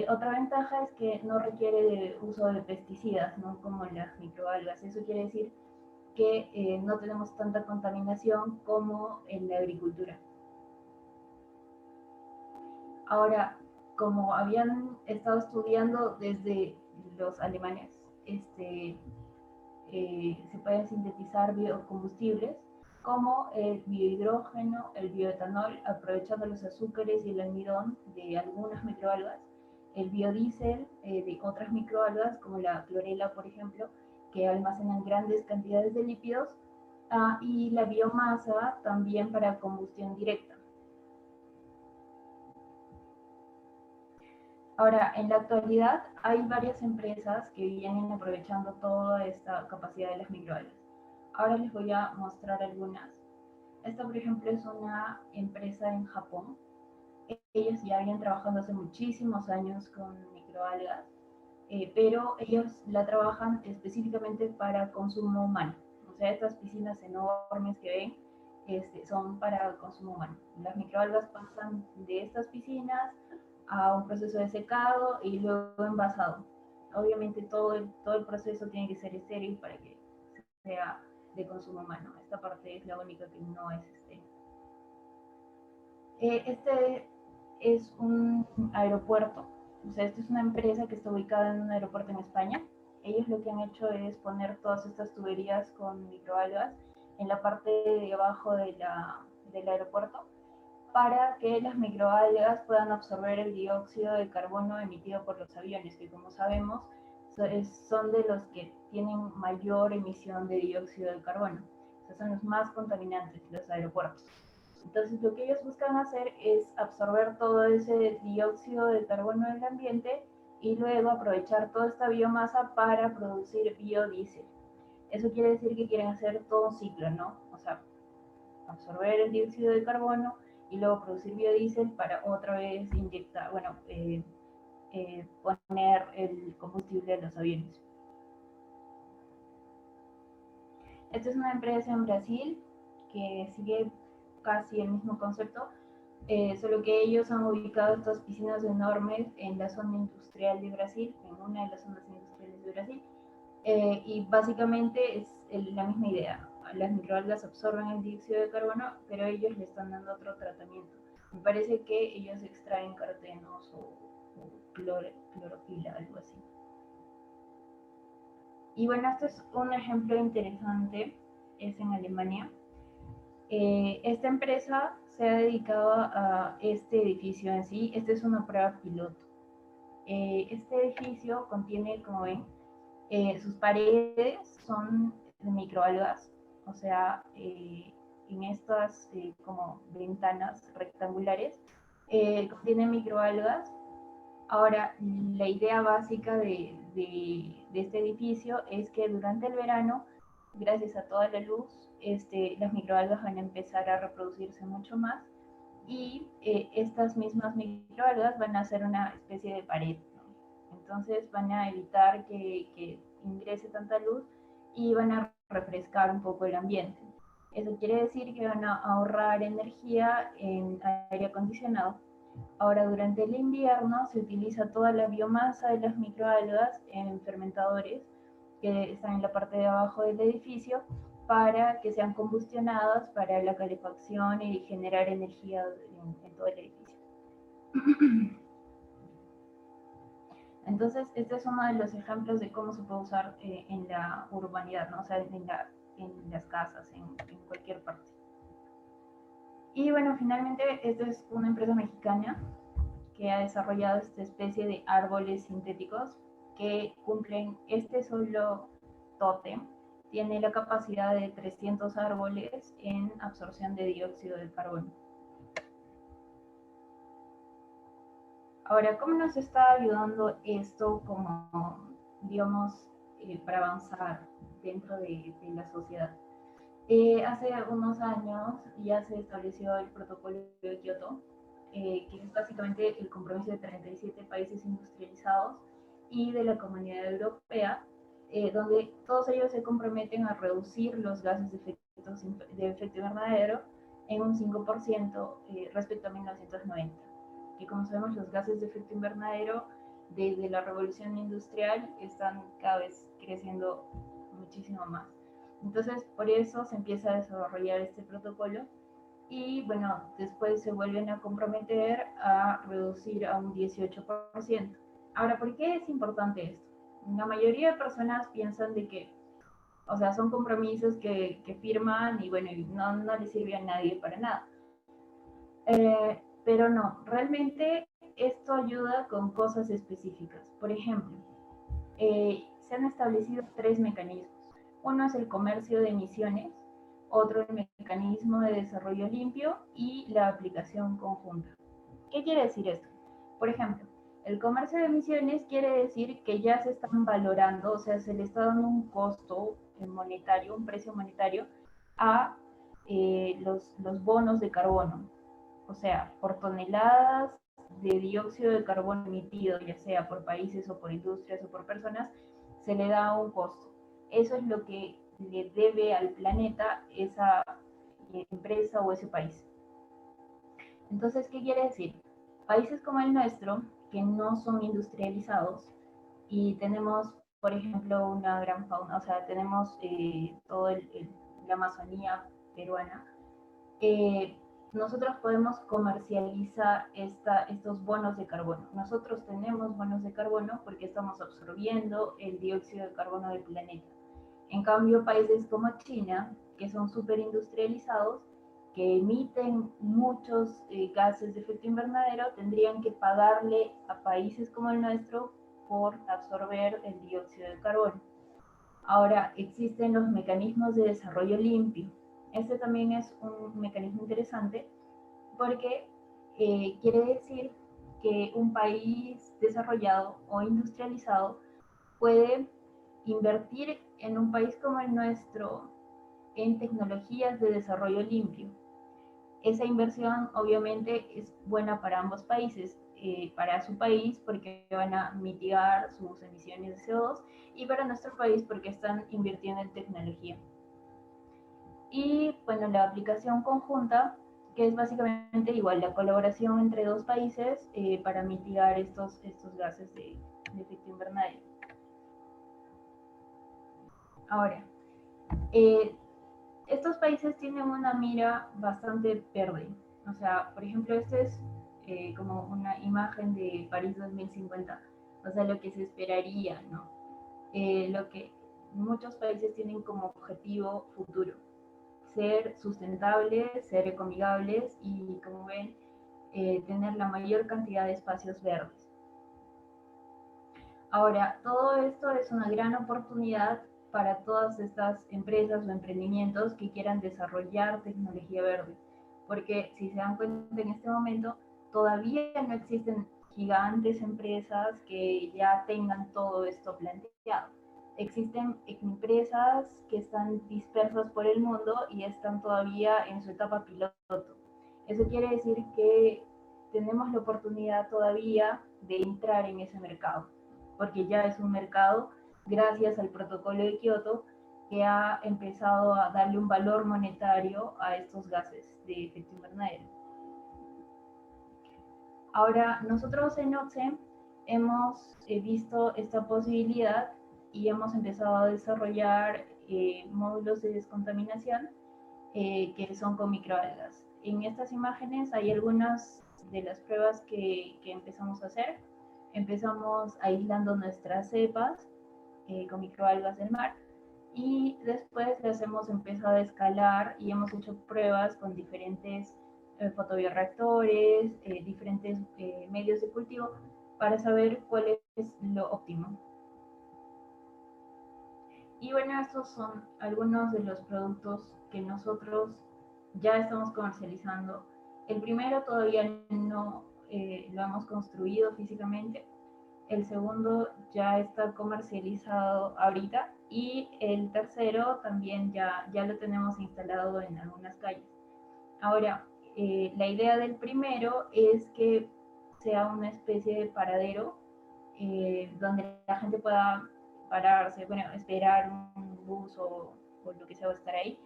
Otra ventaja es que no requiere de uso de pesticidas, ¿no? Como las microalgas. Eso quiere decir que no tenemos tanta contaminación como en la agricultura. Ahora, como habían estado estudiando desde los alemanes, se pueden sintetizar biocombustibles como el biohidrógeno, el bioetanol, aprovechando los azúcares y el almidón de algunas microalgas, el biodiesel de otras microalgas, como la clorela, por ejemplo, que almacenan grandes cantidades de lípidos, y la biomasa también para combustión directa. Ahora, en la actualidad hay varias empresas que vienen aprovechando toda esta capacidad de las microalgas. Ahora les voy a mostrar algunas. Esta, por ejemplo, es una empresa en Japón. Ellos ya habían trabajado hace muchísimos años con microalgas, pero ellos la trabajan específicamente para consumo humano. O sea, estas piscinas enormes que ven son para consumo humano. Las microalgas pasan de estas piscinas a un proceso de secado y luego envasado. Obviamente todo el proceso tiene que ser estéril para que sea de consumo humano. Esta parte es la única que no es estéril. Este es un aeropuerto, o sea, esta es una empresa que está ubicada en un aeropuerto en España. Ellos lo que han hecho es poner todas estas tuberías con microalgas en la parte de abajo del aeropuerto para que las microalgas puedan absorber el dióxido de carbono emitido por los aviones, que como sabemos son de los que tienen mayor emisión de dióxido de carbono. O sea, son los más contaminantes, los aeropuertos. Entonces lo que ellos buscan hacer es absorber todo ese dióxido de carbono del ambiente y luego aprovechar toda esta biomasa para producir biodiesel. Eso quiere decir que quieren hacer todo un ciclo, ¿no? O sea, absorber el dióxido de carbono y luego producir biodiesel para otra vez inyectar, poner el combustible a los aviones. Esta es una empresa en Brasil que sigue casi el mismo concepto, solo que ellos han ubicado estas piscinas enormes en la zona industrial de Brasil, en una de las zonas industriales de Brasil, y básicamente es la misma idea. Las microalgas absorben el dióxido de carbono, pero ellos le están dando otro tratamiento. Me parece que ellos extraen carotenos o clorofila, algo así. Y bueno, este es un ejemplo interesante, es en Alemania. Esta empresa se ha dedicado a este edificio en sí. Este es una prueba piloto. Este edificio contiene, como ven, sus paredes son de microalgas, o sea, en estas como ventanas rectangulares contienen microalgas. Ahora, la idea básica de este edificio es que durante el verano, gracias a toda la luz, las microalgas van a empezar a reproducirse mucho más y estas mismas microalgas van a hacer una especie de pared, ¿no? Entonces van a evitar que ingrese tanta luz y van a refrescar un poco el ambiente. Eso quiere decir que van a ahorrar energía en aire acondicionado. Ahora, durante el invierno se utiliza toda la biomasa de las microalgas en fermentadores que están en la parte de abajo del edificio para que sean combustionadas para la calefacción y generar energía en todo el edificio. Entonces, este es uno de los ejemplos de cómo se puede usar en la urbanidad, ¿no? O sea, en las casas, en cualquier parte. Y bueno, finalmente, esta es una empresa mexicana que ha desarrollado esta especie de árboles sintéticos que cumplen este solo tótem. Tiene la capacidad de 300 árboles en absorción de dióxido de carbono. Ahora, ¿cómo nos está ayudando esto como, digamos, para avanzar dentro de la sociedad? Hace unos años ya se estableció el protocolo de Kioto, que es básicamente el compromiso de 37 países industrializados y de la Comunidad Europea, donde todos ellos se comprometen a reducir los gases de efecto invernadero en un 5% respecto a 1990. que como sabemos los gases de efecto invernadero desde la revolución industrial están cada vez creciendo muchísimo más. Entonces, por eso se empieza a desarrollar este protocolo y bueno, después se vuelven a comprometer a reducir a un 18%. Ahora, ¿por qué es importante esto? La mayoría de personas piensan de que, o sea, son compromisos que firman y bueno, no les sirve a nadie para nada. Pero no, realmente esto ayuda con cosas específicas. Por ejemplo, se han establecido tres mecanismos. Uno es el comercio de emisiones, otro el mecanismo de desarrollo limpio y la aplicación conjunta. ¿Qué quiere decir esto? Por ejemplo, el comercio de emisiones quiere decir que ya se están valorando, o sea, se le está dando un costo monetario, un precio monetario a los bonos de carbono. O sea, por toneladas de dióxido de carbono emitido, ya sea por países o por industrias o por personas, se le da un costo. Eso es lo que le debe al planeta esa empresa o ese país. Entonces, ¿qué quiere decir? Países como el nuestro, que no son industrializados y tenemos, por ejemplo, una gran fauna, o sea, tenemos toda la Amazonía peruana, nosotros podemos comercializar estos bonos de carbono. Nosotros tenemos bonos de carbono porque estamos absorbiendo el dióxido de carbono del planeta. En cambio, países como China, que son súper industrializados, que emiten muchos gases de efecto invernadero, tendrían que pagarle a países como el nuestro por absorber el dióxido de carbono. Ahora, existen los mecanismos de desarrollo limpio. Este también es un mecanismo interesante porque quiere decir que un país desarrollado o industrializado puede invertir en un país como el nuestro en tecnologías de desarrollo limpio. Esa inversión obviamente es buena para ambos países, para su país porque van a mitigar sus emisiones de CO2 y para nuestro país porque están invirtiendo en tecnología. Y bueno, la aplicación conjunta, que es básicamente igual la colaboración entre dos países para mitigar estos gases de efecto invernadero. Ahora, eh, estos países tienen una mira bastante verde. O sea, por ejemplo, este es como una imagen de París 2050. O sea, lo que se esperaría, ¿no? Lo que muchos países tienen como objetivo futuro. Ser sustentables, ser ecoamigables y, como ven, tener la mayor cantidad de espacios verdes. Ahora, todo esto es una gran oportunidad para todas estas empresas o emprendimientos que quieran desarrollar tecnología verde, porque si se dan cuenta en este momento, todavía no existen gigantes empresas que ya tengan todo esto planteado. Existen empresas que están dispersas por el mundo y están todavía en su etapa piloto. Eso quiere decir que tenemos la oportunidad todavía de entrar en ese mercado porque ya es un mercado gracias al protocolo de Kioto que ha empezado a darle un valor monetario a estos gases de efecto invernadero. Ahora, nosotros en OXE hemos visto esta posibilidad y hemos empezado a desarrollar módulos de descontaminación que son con microalgas. En estas imágenes hay algunas de las pruebas que empezamos a hacer. Empezamos aislando nuestras cepas con microalgas del mar y después las hemos empezado a escalar y hemos hecho pruebas con diferentes fotobioreactores, diferentes medios de cultivo para saber cuál es lo óptimo. Y bueno, estos son algunos de los productos que nosotros ya estamos comercializando. El primero todavía no lo hemos construido físicamente. El segundo ya está comercializado ahorita y el tercero también ya lo tenemos instalado en algunas calles. Ahora, la idea del primero es que sea una especie de paradero donde la gente pueda pararse, bueno, esperar un bus o lo que sea, o estar ahí,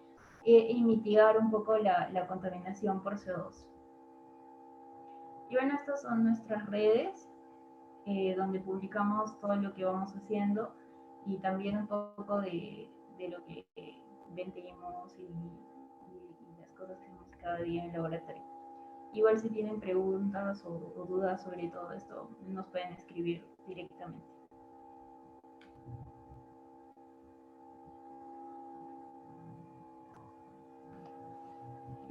y mitigar un poco la contaminación por CO2. Y bueno, estas son nuestras redes, donde publicamos todo lo que vamos haciendo y también un poco de lo que vendemos y las cosas que hacemos cada día en el laboratorio. Igual si tienen preguntas o dudas sobre todo esto, nos pueden escribir directamente.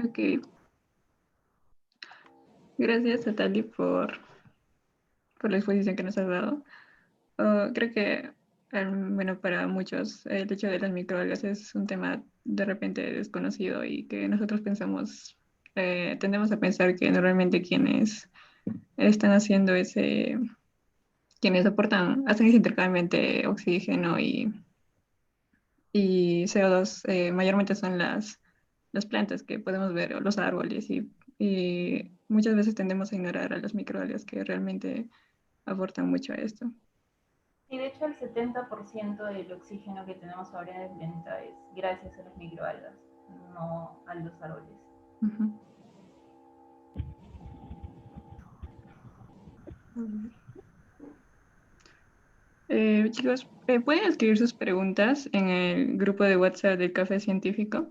Ok, gracias Natalie por la exposición que nos has dado. Creo que, bueno, para muchos el hecho de las microalgas es un tema de repente desconocido y que nosotros pensamos, tendemos a pensar que normalmente quienes están haciendo quienes aportan, hacen ese intercambio entre oxígeno y CO2, mayormente son las plantas que podemos ver, o los árboles, y muchas veces tendemos a ignorar a las microalgas que realmente aportan mucho a esto. Y de hecho el 70% del oxígeno que tenemos ahora en el planeta es gracias a las microalgas, no a los árboles. Ujú. Chicos, pueden escribir sus preguntas en el grupo de WhatsApp del Café Científico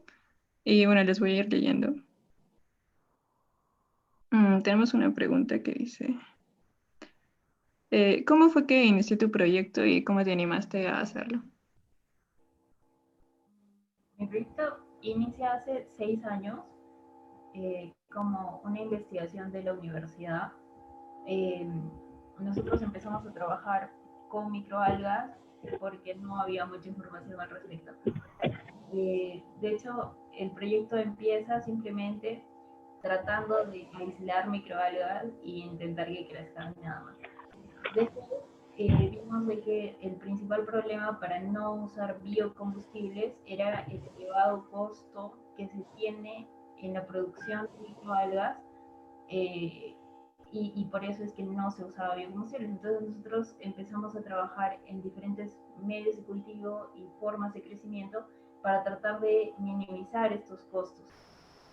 y bueno, les voy a ir leyendo. Tenemos una pregunta que dice, ¿cómo fue que inició tu proyecto y cómo te animaste a hacerlo? Mi proyecto inicia hace 6 años como una investigación de la universidad. Eh, Nosotros empezamos a trabajar con microalgas porque no había mucha información al respecto. De hecho, el proyecto empieza simplemente tratando de aislar microalgas e intentar que crezcan nada más. Después vimos de que el principal problema para no usar biocombustibles era el elevado costo que se tiene en la producción de microalgas, eh, y por eso es que no se usaba biocombustibles. Entonces nosotros empezamos a trabajar en diferentes medios de cultivo y formas de crecimiento para tratar de minimizar estos costos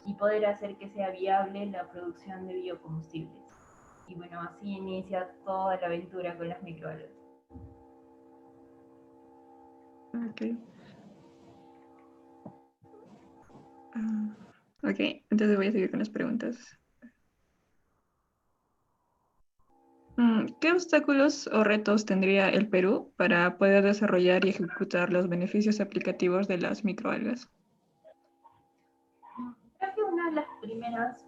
y poder hacer que sea viable la producción de biocombustibles. Y bueno, así inicia toda la aventura con las microalgas. Ok. Ah, ok, entonces voy a seguir con las preguntas. ¿Qué obstáculos o retos tendría el Perú para poder desarrollar y ejecutar los beneficios aplicativos de las microalgas? Creo que una de las primeras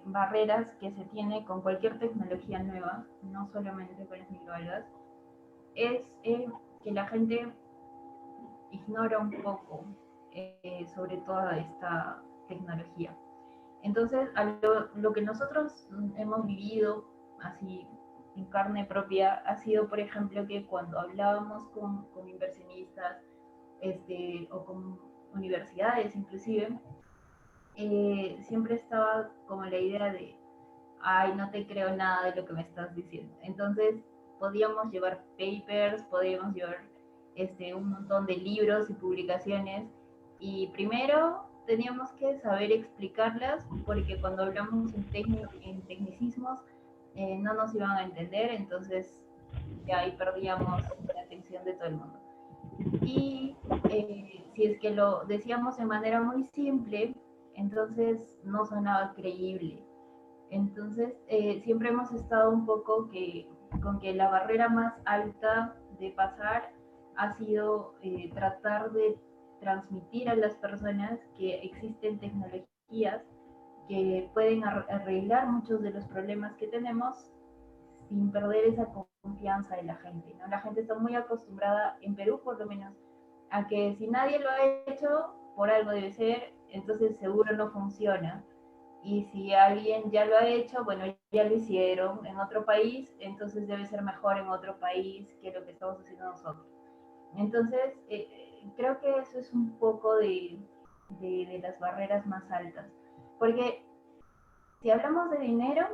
barreras que se tiene con cualquier tecnología nueva, no solamente con las microalgas, es que la gente ignora un poco sobre toda esta tecnología. Entonces, lo que nosotros hemos vivido así en carne propia ha sido, por ejemplo, que cuando hablábamos con inversionistas o con universidades inclusive, siempre estaba como la idea de, ay, no te creo nada de lo que me estás diciendo. Entonces, podíamos llevar papers, podíamos llevar un montón de libros y publicaciones, y primero teníamos que saber explicarlas porque cuando hablamos en tecnicismos no nos iban a entender, entonces ya ahí perdíamos la atención de todo el mundo. Y si es que lo decíamos de manera muy simple, entonces no sonaba creíble. Entonces, siempre hemos estado un poco con que la barrera más alta de pasar ha sido tratar de transmitir a las personas que existen tecnologías que pueden arreglar muchos de los problemas que tenemos sin perder esa confianza de la gente, ¿no? La gente está muy acostumbrada, en Perú por lo menos, a que si nadie lo ha hecho, por algo debe ser, entonces seguro no funciona. Y si alguien ya lo ha hecho, bueno, ya lo hicieron en otro país, entonces debe ser mejor en otro país que lo que estamos haciendo nosotros. Entonces, creo que eso es un poco de las barreras más altas. Porque si hablamos de dinero,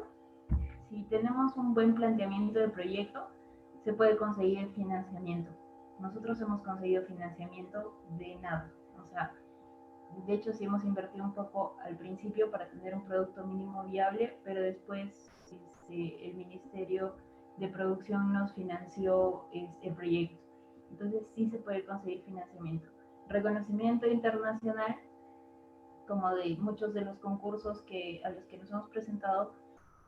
si tenemos un buen planteamiento de proyecto, se puede conseguir financiamiento. Nosotros hemos conseguido financiamiento de nada. O sea, de hecho sí hemos invertido un poco al principio para tener un producto mínimo viable, pero después el Ministerio de Producción nos financió el proyecto. Entonces sí se puede conseguir financiamiento. Reconocimiento internacional, como de muchos de los concursos a los que nos hemos presentado,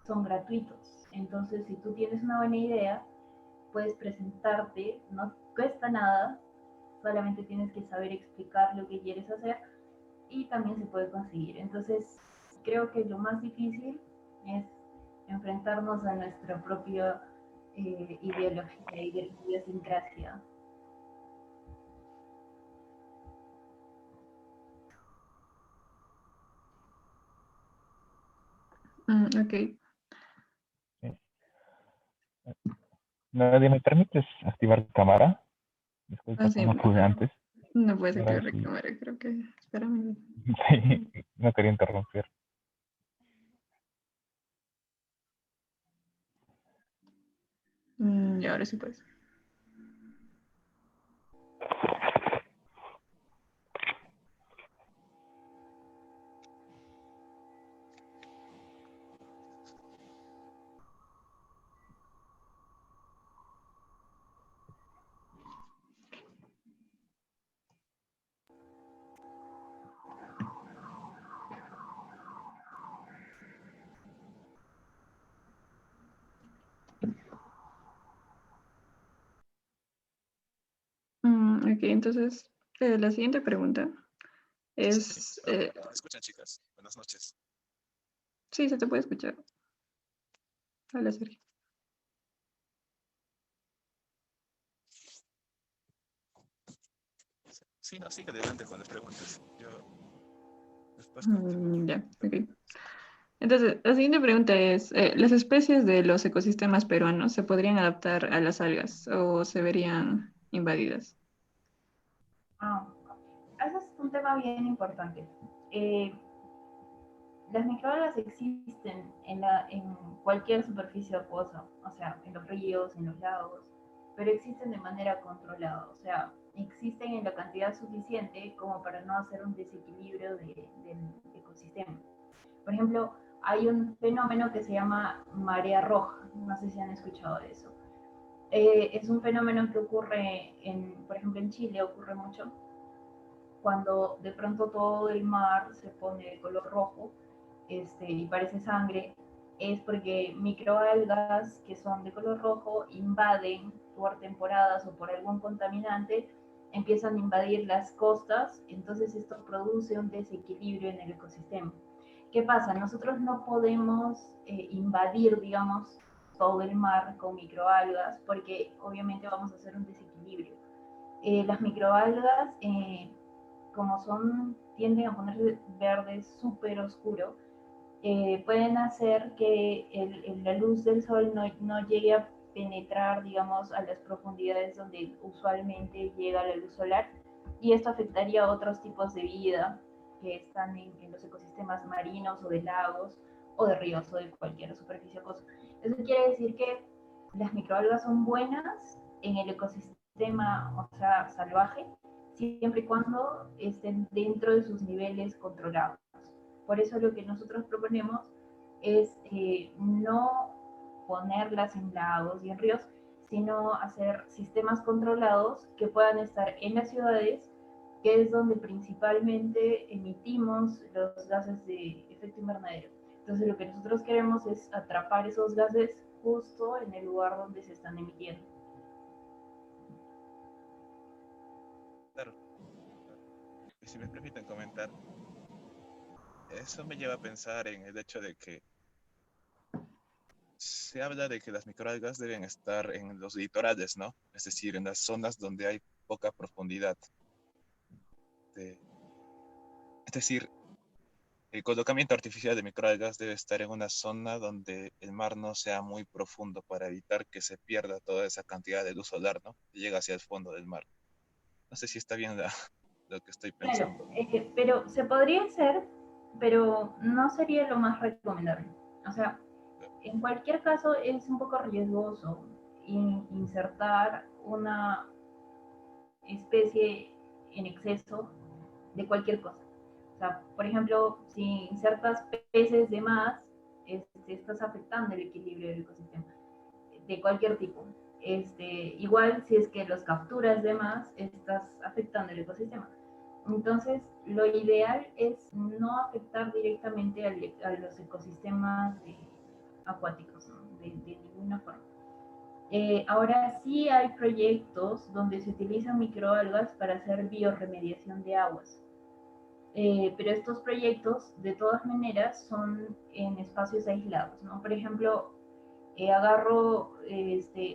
son gratuitos. Entonces, si tú tienes una buena idea, puedes presentarte, no cuesta nada, solamente tienes que saber explicar lo que quieres hacer y también se puede conseguir. Entonces, creo que lo más difícil es enfrentarnos a nuestra propia ideología, idiosincrasia. Ok. Sí. Nadie, ¿me permites activar cámara? Disculpa que Así, no pude antes. no puedes Ahora activar la sí. cámara, creo que. Espérame. Sí, no quería interrumpir. Y ahora sí puedes. Ok, entonces la siguiente pregunta es. ¿Me escuchan, chicas? Buenas noches. Sí, se te puede escuchar. Hola, Sergio. Sí, no, sigue adelante con las preguntas. Yo después continúo. Ya, ok. Entonces, la siguiente pregunta es, ¿las especies de los ecosistemas peruanos se podrían adaptar a las algas o se verían invadidas? Ah, ese es un tema bien importante. Eh, las microalgas existen en cualquier superficie acuosa, o sea, en los ríos, en los lagos, pero existen de manera controlada, o sea, existen en la cantidad suficiente como para no hacer un desequilibrio del ecosistema. Por ejemplo, hay un fenómeno que se llama marea roja, no sé si han escuchado de eso. Es un fenómeno que ocurre, por ejemplo, en Chile ocurre mucho, cuando de pronto todo el mar se pone de color rojo y parece sangre, es porque microalgas que son de color rojo invaden por temporadas o por algún contaminante, empiezan a invadir las costas, entonces esto produce un desequilibrio en el ecosistema. ¿Qué pasa? Nosotros no podemos invadir, digamos, todo el mar con microalgas porque obviamente vamos a hacer un desequilibrio. Las microalgas como tienden a ponerse verde súper oscuro, pueden hacer que la luz del sol no llegue a penetrar, digamos, a las profundidades donde usualmente llega la luz solar, y esto afectaría a otros tipos de vida que están en los ecosistemas marinos o de lagos o de ríos o de cualquier superficie acuosa. Eso quiere decir que las microalgas son buenas en el ecosistema, o sea, salvaje, siempre y cuando estén dentro de sus niveles controlados. Por eso lo que nosotros proponemos es no ponerlas en lagos y en ríos, sino hacer sistemas controlados que puedan estar en las ciudades, que es donde principalmente emitimos los gases de efecto invernadero. Entonces lo que nosotros queremos es atrapar esos gases justo en el lugar donde se están emitiendo. Claro. Y si me permiten comentar, eso me lleva a pensar en el hecho de que se habla de que las microalgas deben estar en los litorales, ¿no? Es decir, en las zonas donde hay poca profundidad. De- Es decir, el colocamiento artificial de microalgas debe estar en una zona donde el mar no sea muy profundo para evitar que se pierda toda esa cantidad de luz solar, ¿no? Que llega hacia el fondo del mar. No sé si está bien lo que estoy Claro, pensando. pero se podría hacer, pero no sería lo más recomendable. O sea, en cualquier caso es un poco riesgoso insertar una especie en exceso de cualquier cosa. O sea, por ejemplo, si insertas peces de más, estás afectando el equilibrio del ecosistema, de cualquier tipo. Igual si es que los capturas de más, estás afectando el ecosistema. Entonces, lo ideal es no afectar directamente a los ecosistemas acuáticos, ¿no? De ninguna forma. Ahora sí hay proyectos donde se utilizan microalgas para hacer biorremediación de aguas. Pero estos proyectos, de todas maneras, son en espacios aislados, ¿no? Por ejemplo, agarro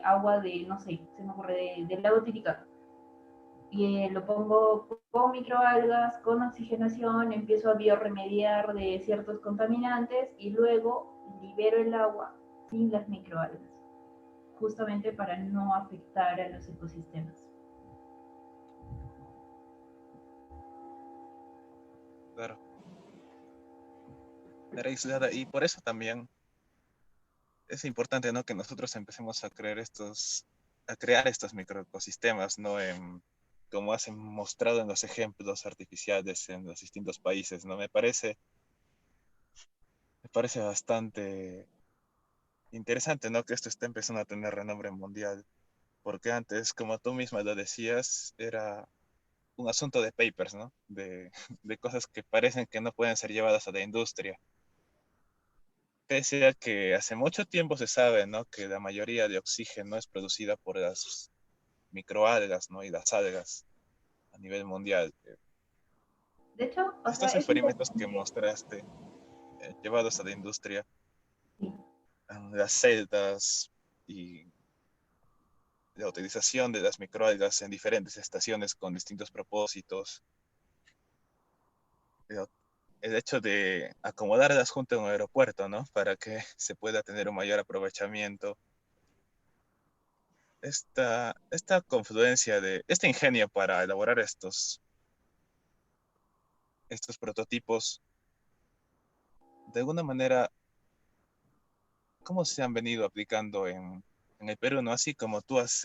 agua de, no sé, se me ocurre, del lago Titicaca, y lo pongo con microalgas, con oxigenación, empiezo a biorremediar de ciertos contaminantes y luego libero el agua sin las microalgas, justamente para no afectar a los ecosistemas. Claro. Era aislada y por eso también es importante, ¿no? Que nosotros empecemos a crear estos microecosistemas, ¿no? Como has mostrado en los ejemplos artificiales en los distintos países, ¿no? Me parece bastante interesante, ¿no? Que esto esté empezando a tener renombre mundial, porque antes, como tú misma lo decías, era un asunto de papers, ¿no? De cosas que parecen que no pueden ser llevadas a la industria. Pese a que hace mucho tiempo se sabe, ¿no? Que la mayoría de oxígeno es producida por las microalgas, ¿no? Y las algas a nivel mundial. De hecho, o sea, Estos es experimentos que interesante. mostraste, llevados a la industria, Sí. las celdas y la utilización de las microalgas en diferentes estaciones con distintos propósitos, el el hecho de acomodarlas junto a un aeropuerto, ¿no? Para que se pueda tener un mayor aprovechamiento. Esta confluencia este ingenio para elaborar estos prototipos, de alguna manera, ¿cómo se han venido aplicando en el Perú, ¿no? Así como tú has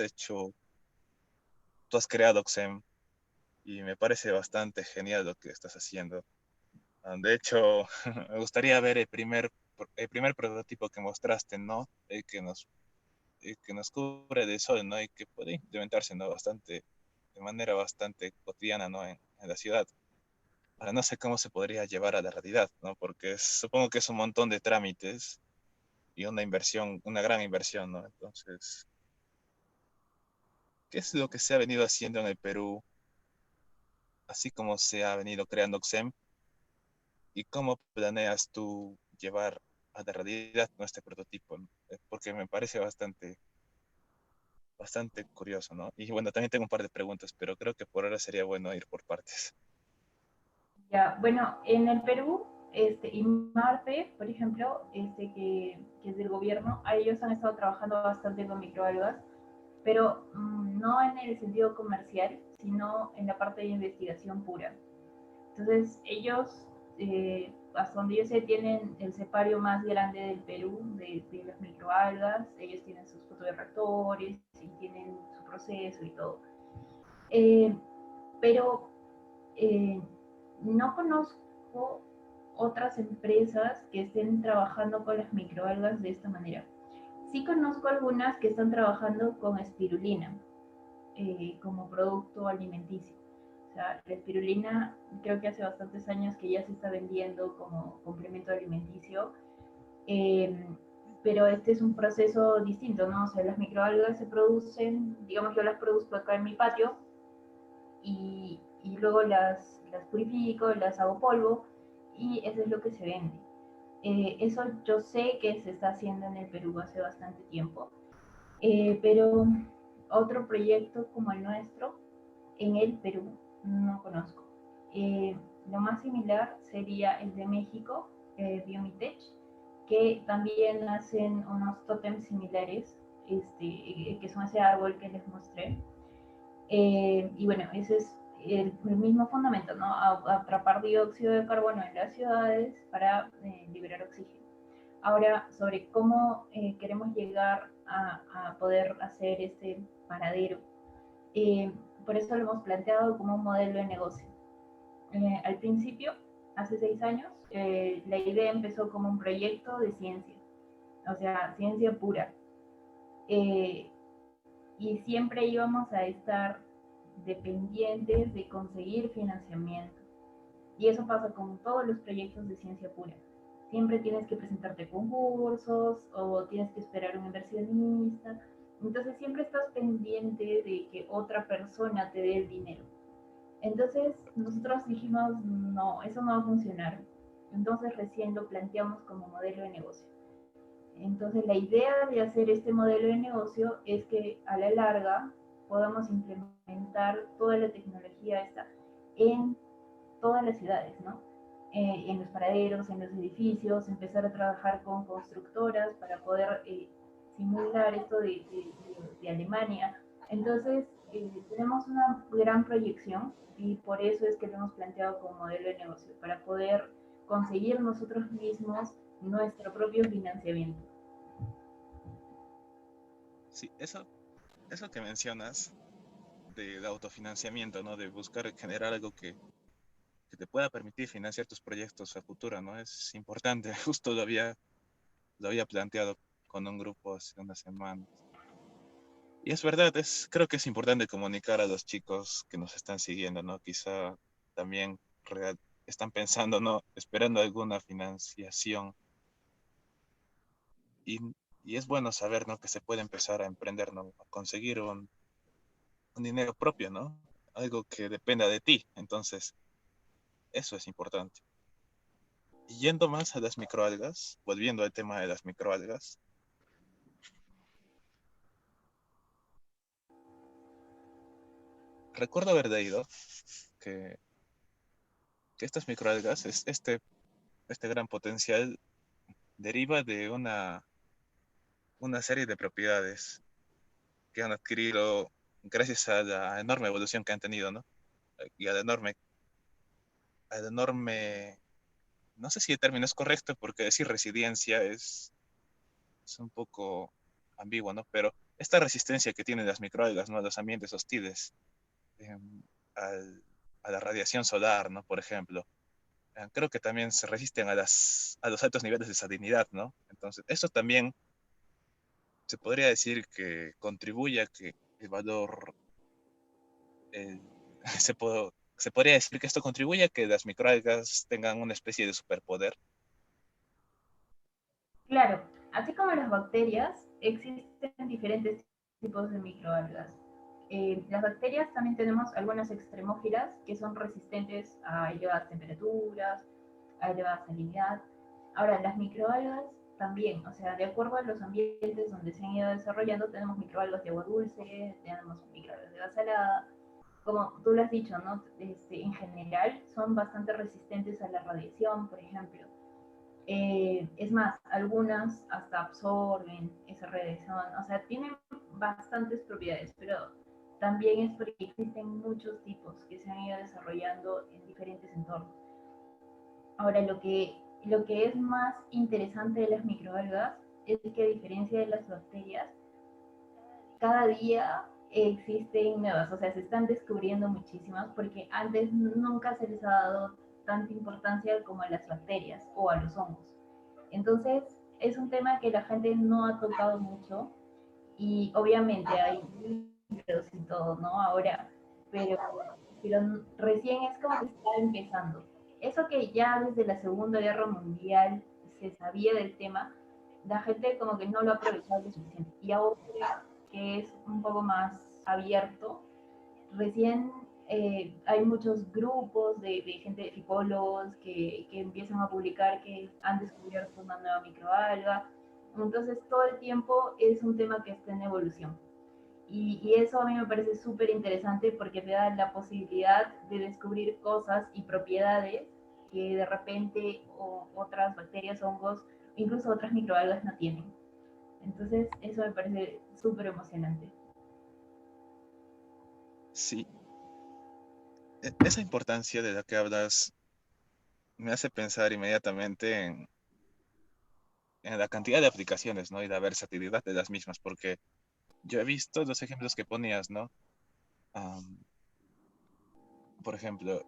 creado Oxem y me parece bastante genial lo que estás haciendo. De hecho, me gustaría ver el primer prototipo que mostraste, ¿no? El que nos cubre del sol, ¿no? Y que puede implementarse, ¿no? De manera bastante cotidiana, ¿no? En la ciudad. Ahora no sé cómo se podría llevar a la realidad, ¿no? Porque supongo que es un montón de trámites y una inversión, una gran inversión, ¿no? Entonces, ¿qué es lo que se ha venido haciendo en el Perú, así como se ha venido creando Oxem? ¿Y cómo planeas tú llevar a la realidad este prototipo, ¿no? Porque me parece bastante, bastante curioso, ¿no? Y bueno, también tengo un par de preguntas, pero creo que por ahora sería bueno ir por partes. Ya, bueno, en el Perú, IMARPE, por ejemplo, que es del gobierno, a ellos han estado trabajando bastante con microalgas, pero no en el sentido comercial, sino en la parte de investigación pura. Entonces, ellos, hasta donde yo sé, tienen el cepario más grande del Perú de las microalgas, ellos tienen sus fotoreactores y tienen su proceso y todo. Pero eh, no conozco otras empresas que estén trabajando con las microalgas de esta manera. Sí conozco algunas que están trabajando con espirulina como producto alimenticio. O sea, la espirulina creo que hace bastantes años que ya se está vendiendo como complemento alimenticio, eh, pero este es un proceso distinto, ¿no? O sea, las microalgas se producen, digamos, yo las produzco acá en mi patio, y luego las purifico, las hago polvo y eso es lo que se vende. Eso yo sé que se está haciendo en el Perú hace bastante tiempo, pero otro proyecto como el nuestro en el Perú no conozco. Lo más similar sería el de México, Biomitech, que también hacen unos tótems similares, que son ese árbol que les mostré, y bueno, ese es el mismo fundamento, ¿no? Atrapar dióxido de carbono en las ciudades para liberar oxígeno. Ahora, sobre cómo queremos llegar a poder hacer este paradero, eh, por eso lo hemos planteado como un modelo de negocio. Al principio, hace 6 años, la idea empezó como un proyecto de ciencia, o sea, ciencia pura. Eh, y siempre íbamos a estar dependientes de conseguir financiamiento. Y eso pasa con todos los proyectos de ciencia pura. Siempre tienes que presentarte a concursos o tienes que esperar a un inversionista. Entonces siempre estás pendiente de que otra persona te dé el dinero. Entonces nosotros dijimos, no, eso no va a funcionar. Entonces recién lo planteamos como modelo de negocio. Entonces la idea de hacer este modelo de negocio es que a la larga podamos implementar toda la tecnología esta en todas las ciudades, ¿no? En los paraderos, en los edificios, empezar a trabajar con constructoras para poder simular esto de Alemania. Entonces, tenemos una gran proyección y por eso es que lo hemos planteado como modelo de negocio, para poder conseguir nosotros mismos nuestro propio financiamiento. Sí, eso que mencionas de autofinanciamiento, ¿no? De buscar generar algo que te pueda permitir financiar tus proyectos a futuro, ¿no? Es importante. Justo lo había planteado con un grupo hace unas semanas. Y es verdad, creo que es importante comunicar a los chicos que nos están siguiendo, ¿no? Quizá también están pensando, ¿no? Esperando alguna financiación. Y, y es bueno saber, ¿no? Que se puede empezar a emprender, ¿no? A conseguir un dinero propio, ¿no? Algo que dependa de ti. Entonces, eso es importante. Y yendo más a las microalgas, volviendo al tema de las microalgas, recuerdo haber leído que, que estas microalgas, este gran potencial, deriva de una serie de propiedades que han adquirido gracias a la enorme evolución que han tenido, ¿no? Y al enorme, no sé si el término es correcto, porque decir resiliencia es un poco ambiguo, ¿no? Pero esta resistencia que tienen las microalgas, ¿no? A los ambientes hostiles, eh, al, a la radiación solar, ¿no? Por ejemplo. Creo que también se resisten a los altos niveles de salinidad, ¿no? Entonces, eso también se podría decir que contribuye a que el valor, eh, se podría decir que esto contribuye a que las microalgas tengan una especie de superpoder. Claro, así como las bacterias, existen diferentes tipos de microalgas. Las bacterias también tenemos algunas extremófilas que son resistentes a elevadas temperaturas, a elevada salinidad. Ahora, las microalgas también, o sea, de acuerdo a los ambientes donde se han ido desarrollando, tenemos microalgas de agua dulce, tenemos microalgas de agua salada. Como tú lo has dicho, ¿no? En general son bastante resistentes a la radiación, por ejemplo. Es más, algunas hasta absorben esa radiación, o sea, tienen bastantes propiedades, pero también es porque existen muchos tipos que se han ido desarrollando en diferentes entornos. Ahora, lo que es más interesante de las microalgas es que a diferencia de las bacterias, cada día existen nuevas, o sea, se están descubriendo muchísimas porque antes nunca se les ha dado tanta importancia como a las bacterias o a los hongos. Entonces, es un tema que la gente no ha tocado mucho y obviamente hay libros y todo, ¿no? Ahora, pero, pero recién es como que está empezando. Eso que ya desde la Segunda Guerra Mundial se sabía del tema, la gente como que no lo ha aprovechado lo suficiente. Y ahora que es un poco más abierto, recién hay muchos grupos de gente, de psicólogos, que empiezan a publicar que han descubierto una nueva microalga. Entonces, todo el tiempo es un tema que está en evolución. Y eso a mí me parece súper interesante porque te da la posibilidad de descubrir cosas y propiedades que de repente otras bacterias, hongos, incluso otras microalgas no tienen. Entonces, eso me parece súper emocionante. Sí, esa importancia de la que hablas me hace pensar inmediatamente en la cantidad de aplicaciones, ¿no? Y la versatilidad de las mismas, porque yo he visto los ejemplos que ponías, ¿no? Um, por ejemplo,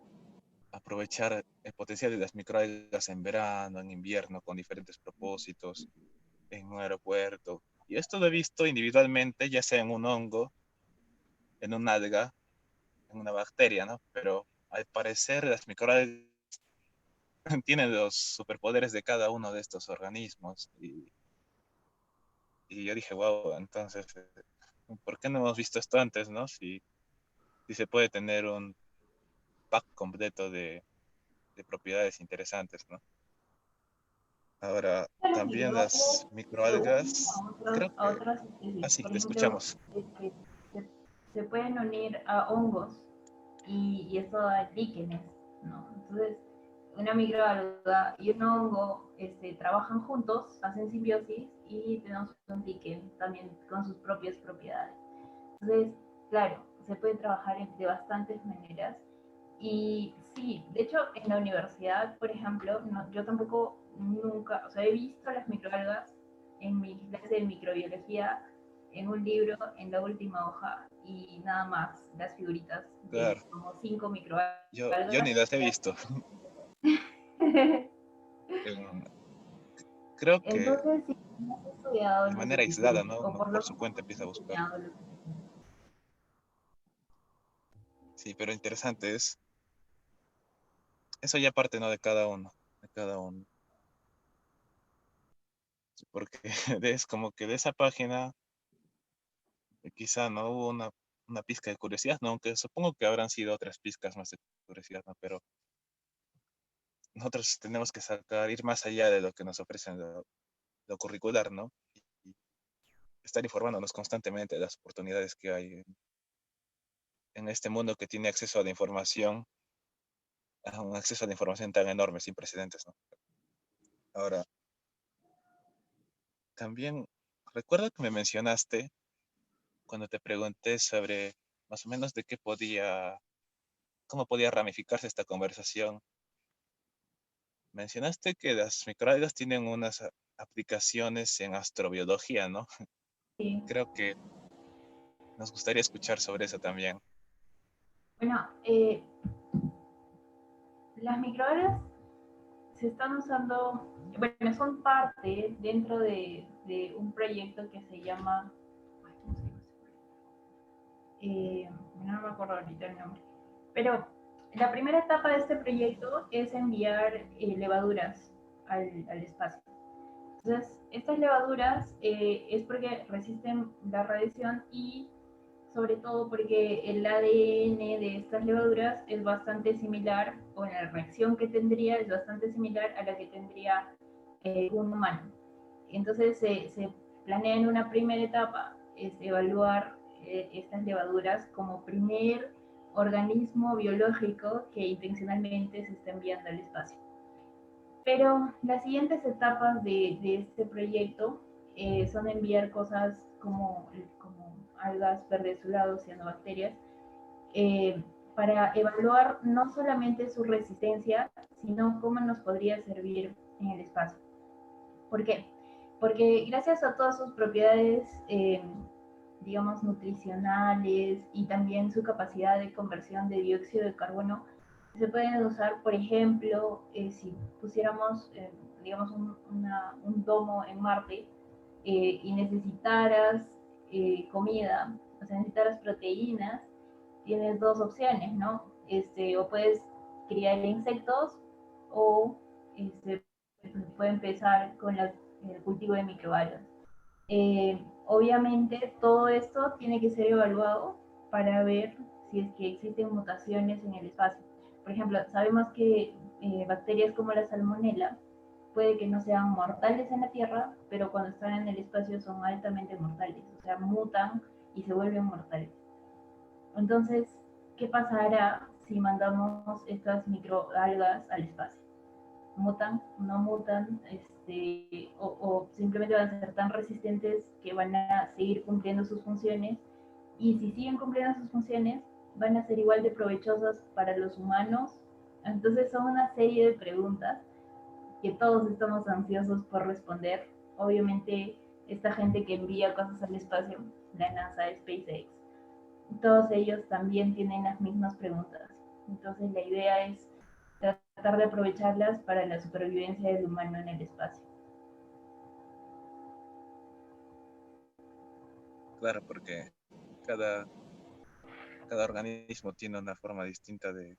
aprovechar el potencial de las microalgas en verano, en invierno, con diferentes propósitos, en un aeropuerto. Y esto lo he visto individualmente, ya sea en un hongo, en un alga, en una bacteria, ¿no? Pero al parecer las microalgas tienen los superpoderes de cada uno de estos organismos. Y yo dije, wow, entonces, ¿por qué no hemos visto esto antes, no? Si se puede tener un pack completo de propiedades interesantes, ¿no? Ahora, Las también microalgas las se unen microalgas, creo a que... otras especies. Ah, sí, Por te ejemplo, escuchamos. se, se pueden unir a hongos y esto da líquenes, ¿no? Entonces, una microalga y un hongo trabajan juntos, hacen simbiosis y tenemos un líquen también con sus propias propiedades. Entonces, claro, se puede trabajar de bastantes maneras. Y sí, de hecho, en la universidad, por ejemplo, no, yo tampoco nunca, o sea, he visto las microalgas en mi clase de microbiología, en un libro, en la última hoja, y nada más, las figuritas de Claro, como 5 microalgas. yo ni las he visto. En- Creo que Entonces, si no has estudiado de lo manera aislada, suficiente, ¿no? o Uno por por lo su menos cuenta empieza a no has buscar. estudiado lo suficiente. Sí, pero interesante es, eso ya parte, ¿no? De cada uno, de cada uno. Porque es como que de esa página quizá no hubo una pizca de curiosidad, ¿no? Aunque supongo que habrán sido otras pizcas más de curiosidad, ¿no? Pero nosotros tenemos que sacar, ir más allá de lo que nos ofrecen lo curricular, ¿no? Y estar informándonos constantemente de las oportunidades que hay en este mundo que tiene acceso a la información, a un acceso a la información tan enorme, sin precedentes, ¿no? Ahora, también recuerdo que me mencionaste cuando te pregunté sobre más o menos de cómo podía ramificarse esta conversación. Mencionaste que las microalgas tienen unas aplicaciones en astrobiología, ¿no? Sí. Creo que nos gustaría escuchar sobre eso también. Bueno, las microalgas se están usando, bueno, son parte dentro de un proyecto que se llama, ¿cómo se llama? No me acuerdo ahorita el nombre, pero la primera etapa de este proyecto es enviar levaduras al espacio. Entonces, estas levaduras es porque resisten la radiación y sobre todo porque el ADN de estas levaduras es bastante similar, o la reacción que tendría es bastante similar a la que tendría un humano. Entonces se planea en una primera etapa evaluar estas levaduras como primer organismo biológico que intencionalmente se está enviando al espacio. Pero las siguientes etapas de este proyecto son enviar cosas como algas, verdes azulados, cianobacterias, eh, para evaluar no solamente su resistencia, sino cómo nos podría servir en el espacio. ¿Por qué? Porque gracias a todas sus propiedades, digamos, nutricionales y también su capacidad de conversión de dióxido de carbono, se pueden usar, por ejemplo, si pusiéramos, digamos, un domo en Marte y necesitaras comida, o sea, necesitaras proteínas, tienes dos opciones, ¿no? O puedes criar insectos o este, puede empezar con el cultivo de microalgas. Obviamente todo esto tiene que ser evaluado para ver si es que existen mutaciones en el espacio. Por ejemplo, sabemos que bacterias como la salmonella puede que no sean mortales en la Tierra, pero cuando están en el espacio son altamente mortales, o sea, mutan y se vuelven mortales. Entonces, ¿qué pasará si mandamos estas microalgas al espacio? ¿Mutan? ¿No mutan? O simplemente van a ser tan resistentes que van a seguir cumpliendo sus funciones. Y si siguen cumpliendo sus funciones, van a ser igual de provechosas para los humanos. Entonces son una serie de preguntas que todos estamos ansiosos por responder. Obviamente, esta gente que envía cosas al espacio, la NASA, SpaceX, todos ellos también tienen las mismas preguntas. Entonces la idea es tratar de aprovecharlas para la supervivencia del humano en el espacio. Claro, porque cada, cada organismo tiene una forma distinta de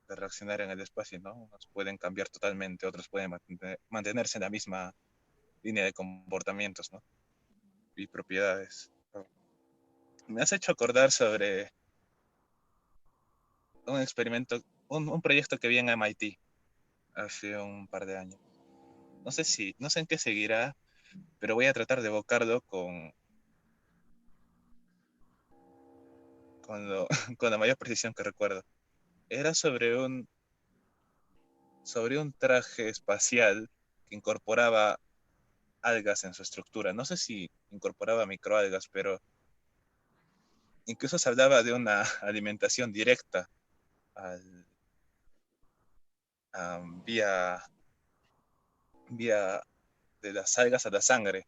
reaccionar en el espacio, ¿no? Unos pueden cambiar totalmente, otros pueden mantenerse en la misma línea de comportamientos, ¿no? Y propiedades. Me has hecho acordar sobre un experimento, un proyecto que vi en MIT hace un par de años. No sé en qué seguirá, pero voy a tratar de evocarlo con la mayor precisión que recuerdo. Era sobre un traje espacial que incorporaba algas en su estructura. No sé si incorporaba microalgas, pero incluso se hablaba de una alimentación directa al, vía, vía de las algas a la sangre.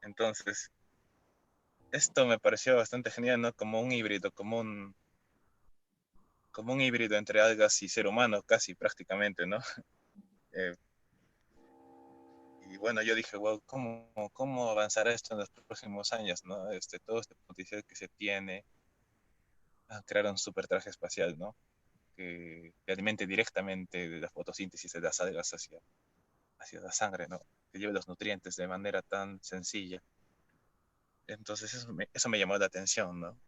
Entonces, esto me pareció bastante genial, ¿no? Como un híbrido, como un híbrido entre algas y ser humano, casi prácticamente, ¿no? Eh, y bueno, yo dije, wow, ¿cómo avanzará esto en los próximos años, ¿no? Todo este potencial que se tiene a crear un super traje espacial, ¿no? Que alimente directamente de la fotosíntesis de las algas hacia la sangre, ¿no? Que lleve los nutrientes de manera tan sencilla. Entonces eso me llamó la atención, ¿no?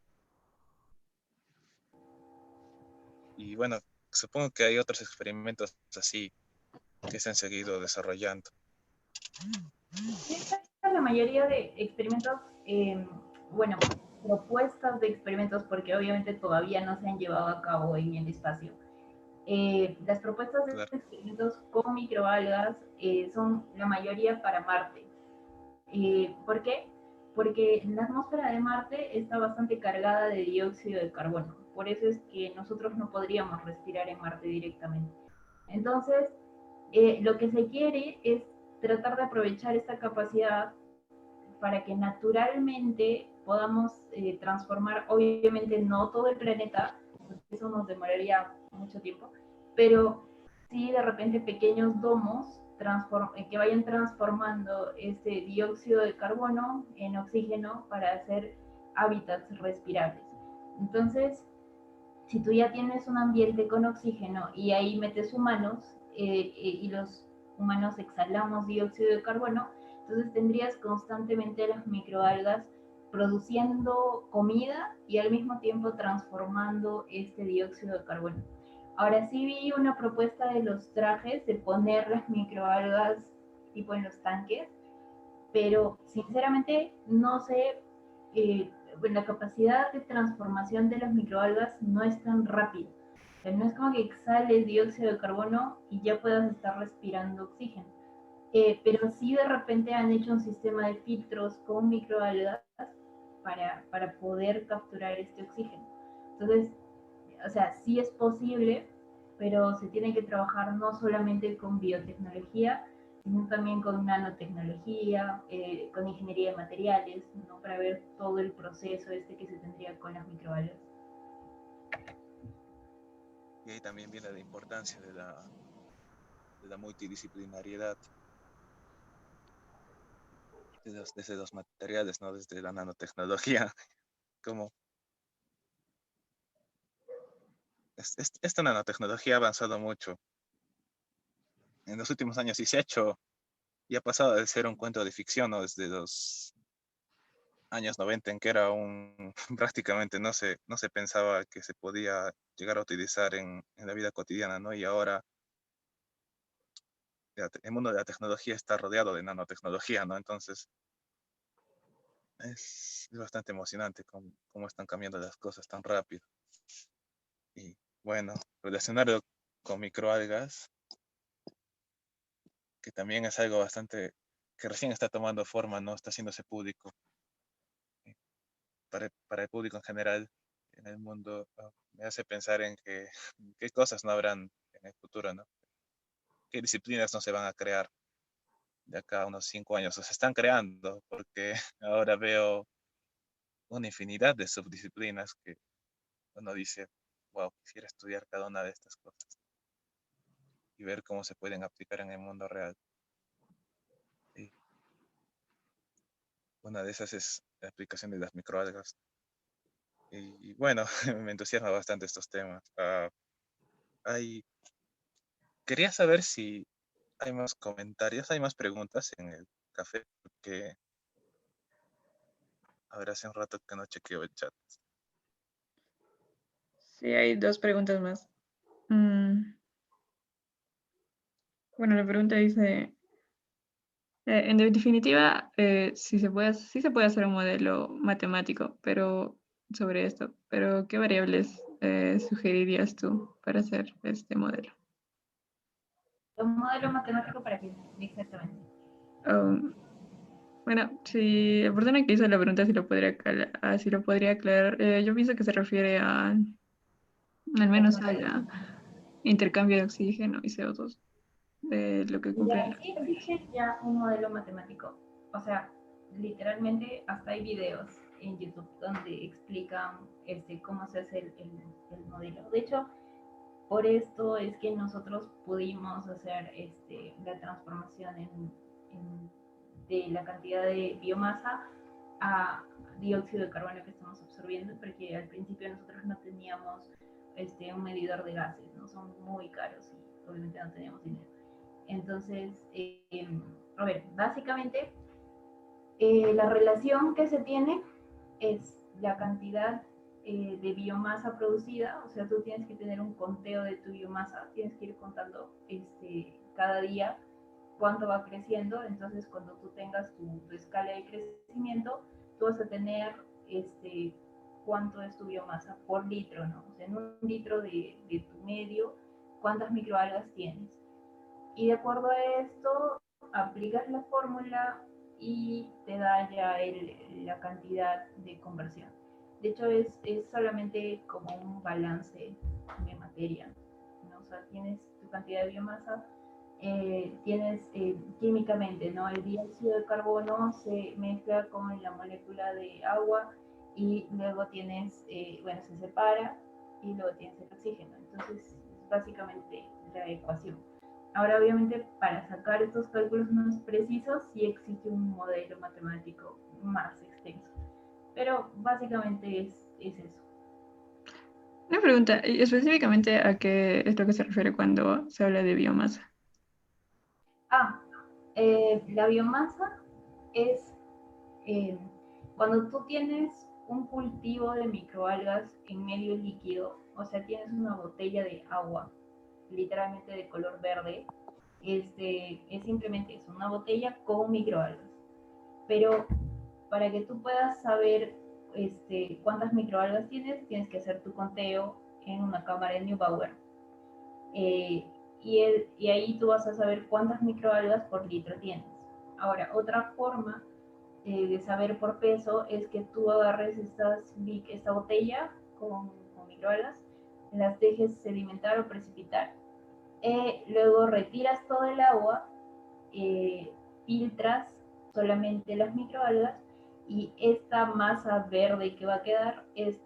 Y bueno, supongo que hay otros experimentos así que se han seguido desarrollando. La mayoría de experimentos, bueno, propuestas de experimentos, porque obviamente todavía no se han llevado a cabo en el espacio. Las propuestas de Claro, experimentos con microalgas son la mayoría para Marte. ¿Por qué? Porque la atmósfera de Marte está bastante cargada de dióxido de carbono. Por eso es que nosotros no podríamos respirar en Marte directamente. Entonces, lo que se quiere es tratar de aprovechar esta capacidad para que naturalmente podamos transformar, obviamente no todo el planeta, porque eso nos demoraría mucho tiempo, pero sí de repente pequeños domos que vayan transformando este dióxido de carbono en oxígeno para hacer hábitats respirables. Entonces, si tú ya tienes un ambiente con oxígeno y ahí metes humanos y los humanos exhalamos dióxido de carbono, entonces tendrías constantemente las microalgas produciendo comida y al mismo tiempo transformando este dióxido de carbono. Ahora sí vi una propuesta de los trajes de poner las microalgas tipo en los tanques, pero sinceramente no sé, la capacidad de transformación de las microalgas no es tan rápida. O sea, no es como que exhales dióxido de carbono y ya puedas estar respirando oxígeno. Pero sí de repente han hecho un sistema de filtros con microalgas para poder capturar este oxígeno. Entonces, o sea, sí es posible, pero se tiene que trabajar no solamente con biotecnología, sino también con nanotecnología, con ingeniería de materiales, ¿no? Para ver todo el proceso este que se tendría con las microalgas. y ahí también viene la importancia de la multidisciplinariedad desde los materiales, ¿no? Desde la nanotecnología, como esta nanotecnología ha avanzado mucho en los últimos años y se ha hecho, y ha pasado de ser un cuento de ficción, ¿no? Desde los años 90 en que era prácticamente no se pensaba que se podía llegar a utilizar en la vida cotidiana, ¿no? Y ahora el mundo de la tecnología está rodeado de nanotecnología, ¿no? Entonces es bastante emocionante cómo están cambiando las cosas tan rápido. Y bueno, relacionarlo con microalgas, que también es algo bastante, que recién está tomando forma, ¿no? Está haciéndose público. Para el público en general en el mundo, me hace pensar en qué cosas no habrán en el futuro, ¿no? ¿Qué disciplinas no se van a crear de acá a unos 5 años? O se están creando, porque ahora veo una infinidad de subdisciplinas que uno dice, wow, quisiera estudiar cada una de estas cosas. y ver cómo se pueden aplicar en el mundo real. Y una de esas es la aplicación de las microalgas. Y bueno, me entusiasma bastante estos temas. Hay, quería saber si hay más comentarios, hay más preguntas en el café, porque ahora hace un rato que no chequeo el chat. Sí, hay dos preguntas más. Bueno, la pregunta dice, en definitiva, sí se puede hacer un modelo matemático, pero sobre esto, pero ¿qué variables sugerirías tú para hacer este modelo? Un modelo matemático para qué, exactamente. Um, bueno, si la persona que hizo la pregunta si lo podría aclarar, yo pienso que se refiere a, al menos haya intercambio de oxígeno y CO2, de lo que Ya, cumple. sí existe ya un modelo matemático. O sea, literalmente hasta hay videos en YouTube donde explican cómo se hace el modelo. De hecho, por esto es que nosotros pudimos hacer la transformación de la cantidad de biomasa a dióxido de carbono que estamos absorbiendo, porque al principio nosotros no teníamos un medidor de gases, ¿no? Son muy caros y obviamente no teníamos dinero. Entonces, a ver, básicamente la relación que se tiene es la cantidad de biomasa producida, o sea, tú tienes que tener un conteo de tu biomasa, tienes que ir contando cada día cuánto va creciendo, entonces cuando tú tengas tu escala de crecimiento, tú vas a tener cuánto es tu biomasa por litro, ¿no? O sea, en un litro de tu medio, cuántas microalgas tienes. Y de acuerdo a esto, aplicas la fórmula y te da ya la cantidad de conversión. De hecho, es solamente como un balance de materia, ¿no? O sea, tienes tu cantidad de biomasa, tienes químicamente, ¿no? El dióxido de carbono se mezcla con la molécula de agua y luego tienes, bueno, se separa y luego tienes el oxígeno. Entonces, básicamente la ecuación. Ahora, obviamente, para sacar estos cálculos más precisos, sí existe un modelo matemático más extenso. Pero básicamente es eso. Una pregunta, ¿y específicamente a qué es lo que se refiere cuando se habla de biomasa? Ah, la biomasa es eh, cuando tú tienes un cultivo de microalgas en medio líquido, o sea, tienes una botella de agua, literalmente de color verde, es simplemente eso, una botella con microalgas. Pero para que tú puedas saber cuántas microalgas tienes, tienes que hacer tu conteo en una cámara de Neubauer. Eh, y ahí tú vas a saber cuántas microalgas por litro tienes. Ahora, otra forma de saber por peso es que tú agarres esta botella con microalgas, las dejes sedimentar o precipitar, luego retiras todo el agua, filtras solamente las microalgas y esta masa verde que va a quedar, es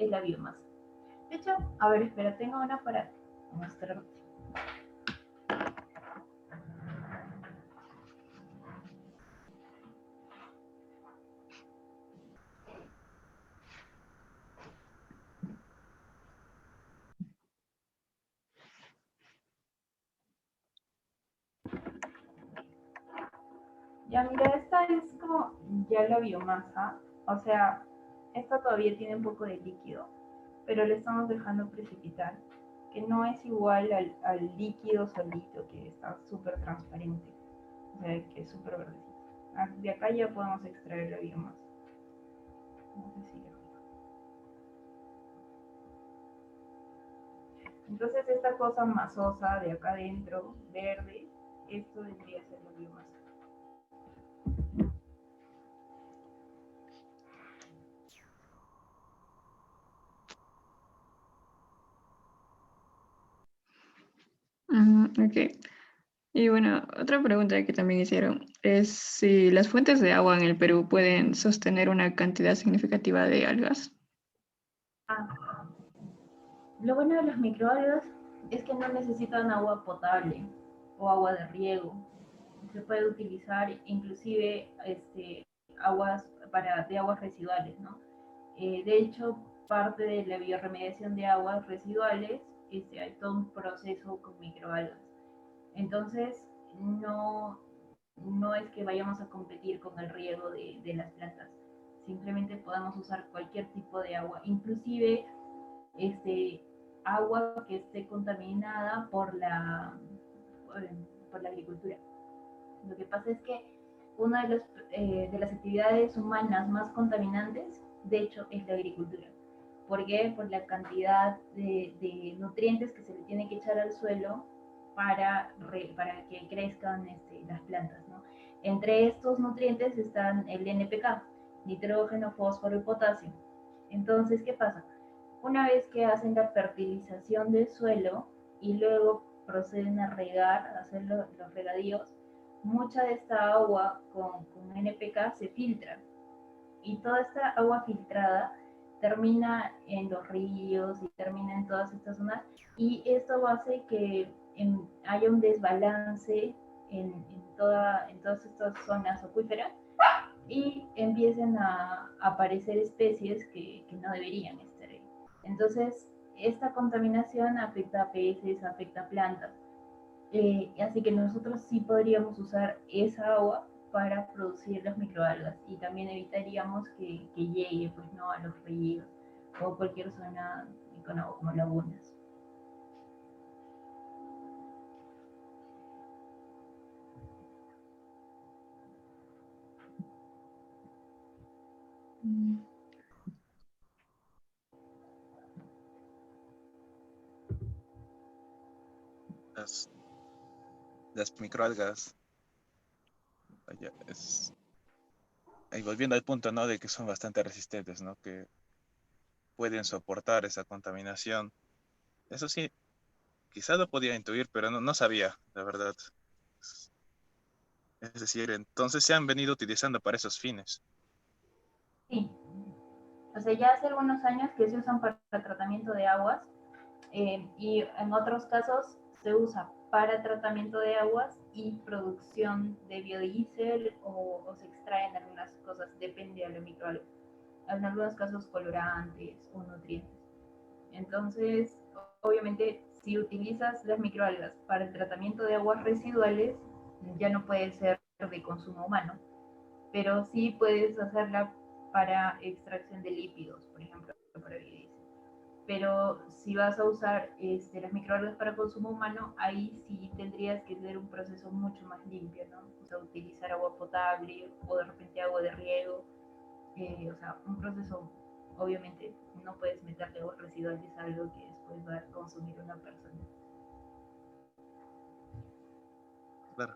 la biomasa. De hecho, a ver, espera, tengo una para mostrarte. Ya, mira, esta es como ya la biomasa, o sea, esta todavía tiene un poco de líquido, pero le estamos dejando precipitar, que no es igual al líquido solito, que está súper transparente, o sea, que es súper verdecito. De acá ya podemos extraer la biomasa. No sé si entonces esta cosa masosa de acá adentro, verde, esto debería ser la biomasa. Ok. Y bueno, otra pregunta que también hicieron es si las fuentes de agua en el Perú pueden sostener una cantidad significativa de algas. Lo bueno de las microalgas es que no necesitan agua potable o agua de riego. Se puede utilizar inclusive aguas de aguas residuales, ¿no? De hecho, parte de la bioremediación de aguas residuales, hay todo un proceso con microalgas. Entonces, no es que vayamos a competir con el riego de las plantas. Simplemente podemos usar cualquier tipo de agua, inclusive agua que esté contaminada por la agricultura. Lo que pasa es que una de las actividades humanas más contaminantes, de hecho, es la agricultura. ¿Por qué? Por la cantidad de nutrientes que se le tiene que echar al suelo para que crezcan las plantas, ¿no? Entre estos nutrientes están el NPK, nitrógeno, fósforo y potasio. Entonces, ¿qué pasa? Una vez que hacen la fertilización del suelo y luego proceden a regar, a hacer los regadíos, mucha de esta agua con NPK se filtra y toda esta agua filtrada termina en los ríos y termina en todas estas zonas, y esto hace que haya un desbalance en todas estas zonas acuíferas y empiecen a aparecer especies que no deberían estar ahí. Entonces, esta contaminación afecta a peces, afecta a plantas. Así que nosotros sí podríamos usar esa agua para producir las microalgas, y también evitaríamos que llegue pues, ¿no? a los ríos o cualquier zona con agua, como lagunas. Las microalgas, vaya, y volviendo al punto, ¿no? De que son bastante resistentes, ¿no? Que pueden soportar esa contaminación. Eso sí, quizás lo podía intuir, pero no sabía, la verdad. Es decir, entonces se han venido utilizando para esos fines. Sí, o sea, ya hace algunos años que se usan para el tratamiento de aguas, y en otros casos se usa para tratamiento de aguas y producción de biodiesel, o se extraen algunas cosas, depende de la microalga. En algunos casos colorantes o nutrientes. Entonces, obviamente, si utilizas las microalgas para el tratamiento de aguas residuales, ya no puede ser de consumo humano, pero sí puedes hacerla para extracción de lípidos, por ejemplo, para biodiesel. Pero si vas a usar las microalgas para consumo humano, ahí sí tendrías que tener un proceso mucho más limpio, ¿no? O sea, utilizar agua potable o de repente agua de riego, o sea, un proceso, obviamente, no puedes meterle aguas residuales a algo que después va a consumir una persona. Claro.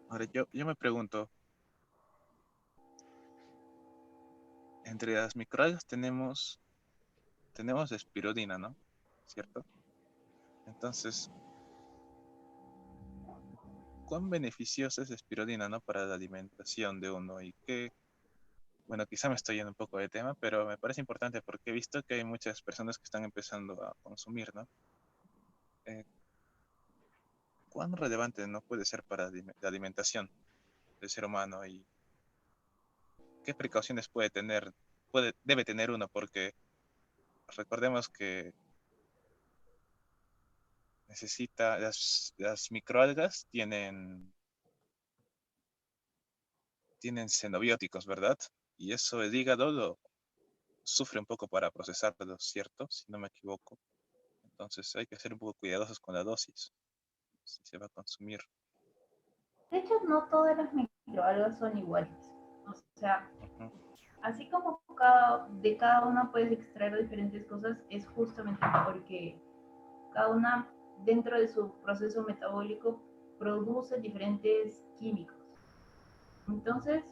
Ahora, yo me pregunto, entre las microalgas tenemos espirulina, ¿no? ¿Cierto? Entonces, ¿cuán beneficiosa es la espirulina, ¿no? Para la alimentación de uno? Y qué, bueno, quizá me estoy yendo un poco de tema, pero me parece importante porque he visto que hay muchas personas que están empezando a consumir, ¿no? Eh, ¿Cuán relevante no puede ser para la alimentación del ser humano, y qué precauciones debe tener uno? Porque recordemos que las microalgas tienen xenobióticos, ¿verdad? Y eso el hígado lo sufre un poco para procesarlo, ¿cierto? Si no me equivoco. Entonces hay que ser un poco cuidadosos con la dosis, si se va a consumir. De hecho, no todas las microalgas son iguales. O sea, Ujú. así como de cada una puedes extraer diferentes cosas, es justamente porque cada una, dentro de su proceso metabólico, produce diferentes químicos. Entonces,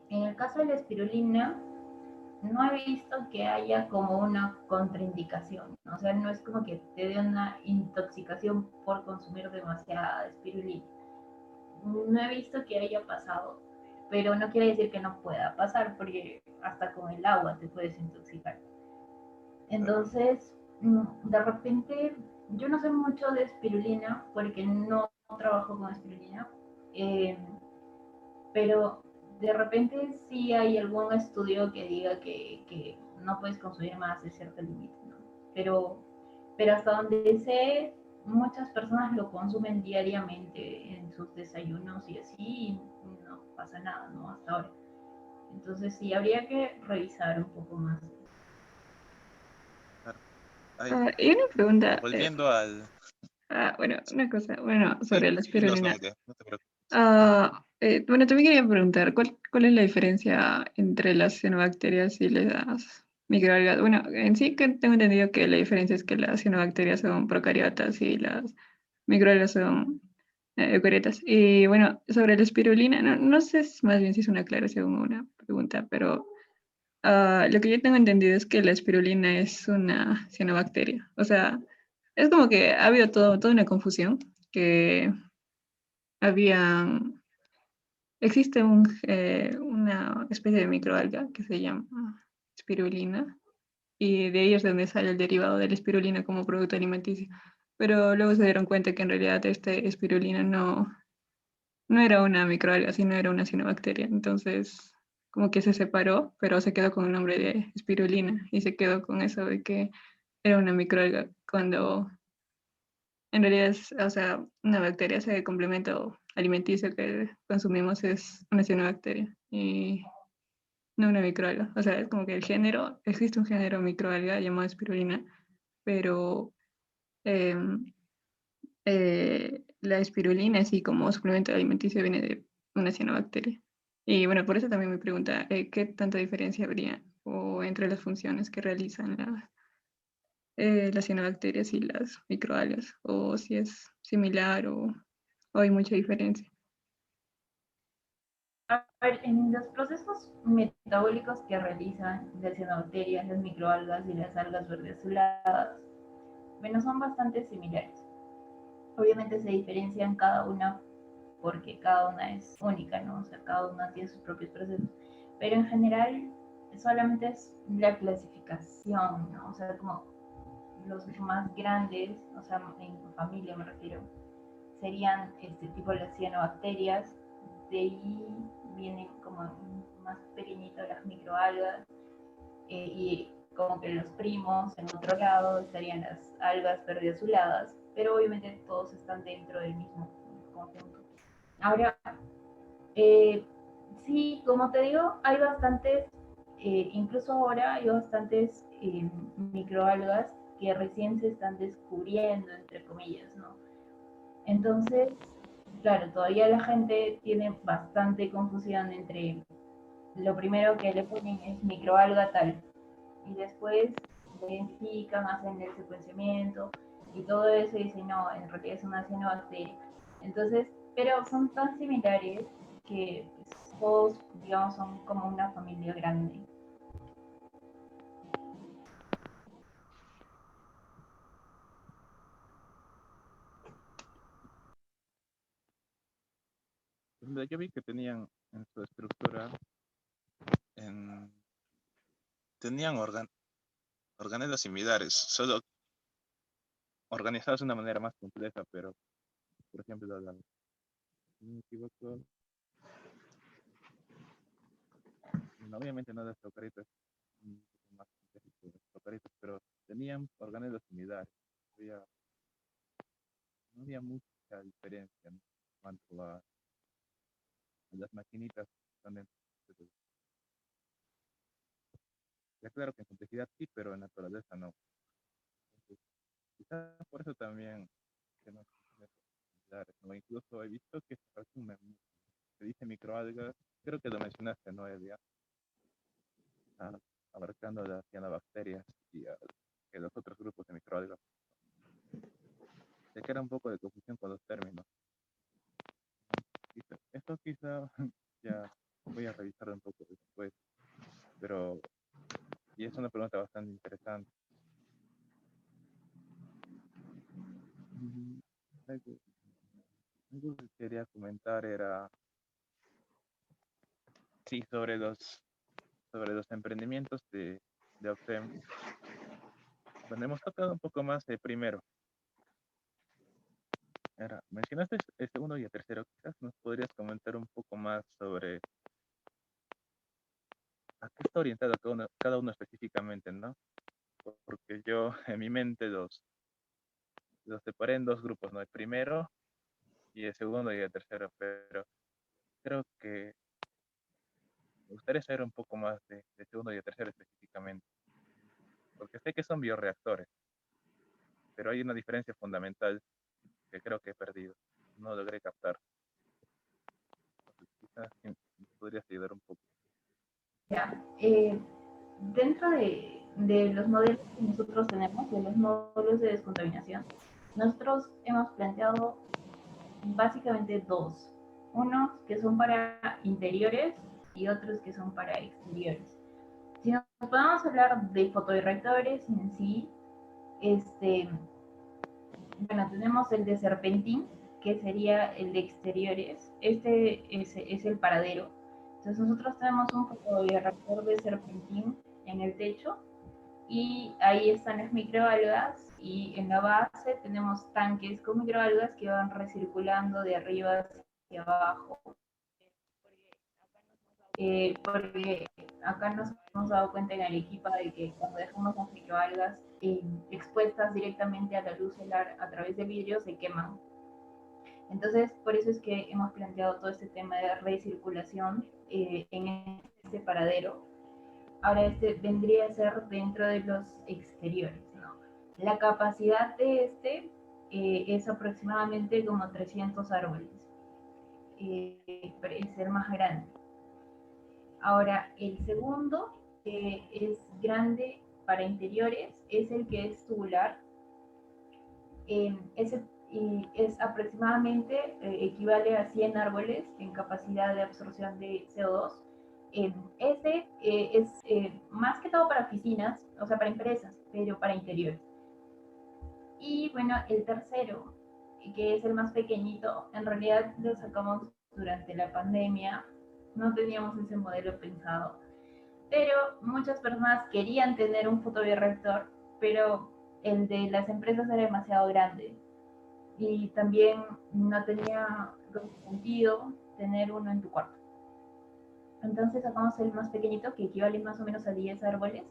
en el caso de la espirulina, no he visto que haya como una contraindicación. O sea, no es como que te dé una intoxicación por consumir demasiada espirulina. No he visto que haya pasado, pero no quiere decir que no pueda pasar, porque hasta con el agua te puedes intoxicar. Entonces, de repente, yo no sé mucho de espirulina porque no trabajo con espirulina, eh, pero de repente sí hay algún estudio que diga que no puedes consumir más de cierto límite, ¿no? Pero hasta donde sé, muchas personas lo consumen diariamente en sus desayunos y así, y no pasa nada, ¿no? Hasta ahora. Entonces sí, habría que revisar un poco más. Claro. Ay, Y una pregunta, volviendo al... bueno, una cosa, bueno, Sí, sobre la sí, no, espirulina. no te preocupes. Bueno, también quería preguntar, ¿cuál es la diferencia entre las cianobacterias y las microalgas? Bueno, en sí que tengo entendido que la diferencia es que las cianobacterias son procariotas y las microalgas son eucariotas. Y bueno, sobre la espirulina, no sé más bien si es una aclaración o una pregunta, pero lo que yo tengo entendido es que la espirulina es una cianobacteria. O sea, es como que ha habido toda una confusión, que había existe una especie de microalga que se llama espirulina y de ahí es donde sale el derivado de la espirulina como producto alimenticio. Pero luego se dieron cuenta que en realidad este espirulina no era una microalga, sino era una cianobacteria. Entonces, como que se separó, pero se quedó con el nombre de espirulina y se quedó con eso de que era una microalga cuando en realidad es, o sea, una bacteria, ese complemento alimenticio que consumimos es una cianobacteria y no una microalga. O sea, es como que el género, existe un género microalga llamado espirulina, pero eh, la espirulina, así como suplemento alimenticio, viene de una cianobacteria. Y bueno, por eso también me pregunta, ¿qué tanta diferencia habría o entre las funciones que realizan las cianobacterias y las microalgas? O si es similar o hay mucha diferencia. A ver, en los procesos metabólicos que realizan las cianobacterias, las microalgas y las algas verdes azuladas, bueno, son bastante similares. Obviamente se diferencian cada una porque cada una es única, ¿no? O sea, cada una tiene sus propios procesos. Pero en general solamente es la clasificación, ¿no? O sea, como los más grandes, o sea, en familia me refiero, serían este tipo las cianobacterias, de ahí vienen como más pequeñitos las microalgas, y como que los primos en otro lado estarían las algas verde azuladas, pero obviamente todos están dentro del mismo conjunto. Ahora, eh, sí, como te digo, hay bastantes, incluso ahora hay bastantes microalgas que recién se están descubriendo, entre comillas, ¿no? Entonces, claro, todavía la gente tiene bastante confusión entre lo primero que le ponen es microalga tal, y después lo identifican, hacen el secuenciamiento y todo eso y dicen, no, en realidad es una cianobacteria. Entonces, pero son tan similares que pues, todos, digamos, son como una familia grande. Yo vi que tenían en su estructura, en, tenían organelos similares, solo organizados de una manera más compleja, pero, por ejemplo, si no me equivoco, bueno, obviamente no las eucaritas, un poco más complejas que las eucaritas, pero tenían organelos similares. Había, no había mucha diferencia, ¿no? En cuanto a las maquinitas que están dentro de... Ya claro que en complejidad sí, pero en naturaleza no. Entonces, quizás por eso también que no son similares, ¿no? Incluso he visto que se resumen, se dice microalgas, creo que lo mencionaste, ¿no, Elia? Ah, abarcando las cianobacterias y que los otros grupos de microalgas. Se queda un poco de confusión con los términos. Esto quizá ya voy a revisar un poco después, pero y es una pregunta bastante interesante. Mm, Algo, algo que quería comentar era, sí, sobre los emprendimientos de Octem. Bueno, hemos tocado un poco más de primero. Mencionaste el segundo y el tercero. Quizás nos podrías comentar un poco más sobre a qué está orientado cada uno específicamente, ¿no? Porque yo en mi mente los separé en dos grupos, ¿no? El primero y el segundo y el tercero, pero creo que me gustaría saber un poco más de segundo y el tercero específicamente, porque sé que son bioreactores, pero hay una diferencia fundamental que creo que he perdido, no logré captar. Quizás me podrías ayudar un poco. Ya, dentro de los modelos que nosotros tenemos, de los módulos de descontaminación, nosotros hemos planteado básicamente dos. Unos que son para interiores y otros que son para exteriores. Si nos podemos hablar de fotoreactores en sí, bueno, tenemos el de serpentín, que sería el de exteriores. Este es el paradero. Entonces nosotros tenemos un fotoreactor de serpentín en el techo y ahí están las microalgas y en la base tenemos tanques con microalgas que van recirculando de arriba hacia abajo. Porque acá nos hemos dado cuenta en Arequipa de que cuando dejamos las microalgas expuestas directamente a la luz solar a través de vidrio se queman. Entonces, por eso es que hemos planteado todo este tema de recirculación en este paradero. Ahora, este vendría a ser dentro de los exteriores, ¿no? La capacidad de este es aproximadamente como 300 árboles. Es el más grande. Ahora, el segundo es grande para interiores, es el que es tubular. Es aproximadamente, equivale a 100 árboles en capacidad de absorción de CO2. Este es más que todo para oficinas, o sea, para empresas, pero para interiores. Y bueno, el tercero, que es el más pequeñito, en realidad lo sacamos durante la pandemia, no teníamos ese modelo pensado, pero muchas personas querían tener un fotobioreactor, pero el de las empresas era demasiado grande y también no tenía sentido tener uno en tu cuarto. Entonces sacamos el más pequeñito, que equivale más o menos a 10 árboles,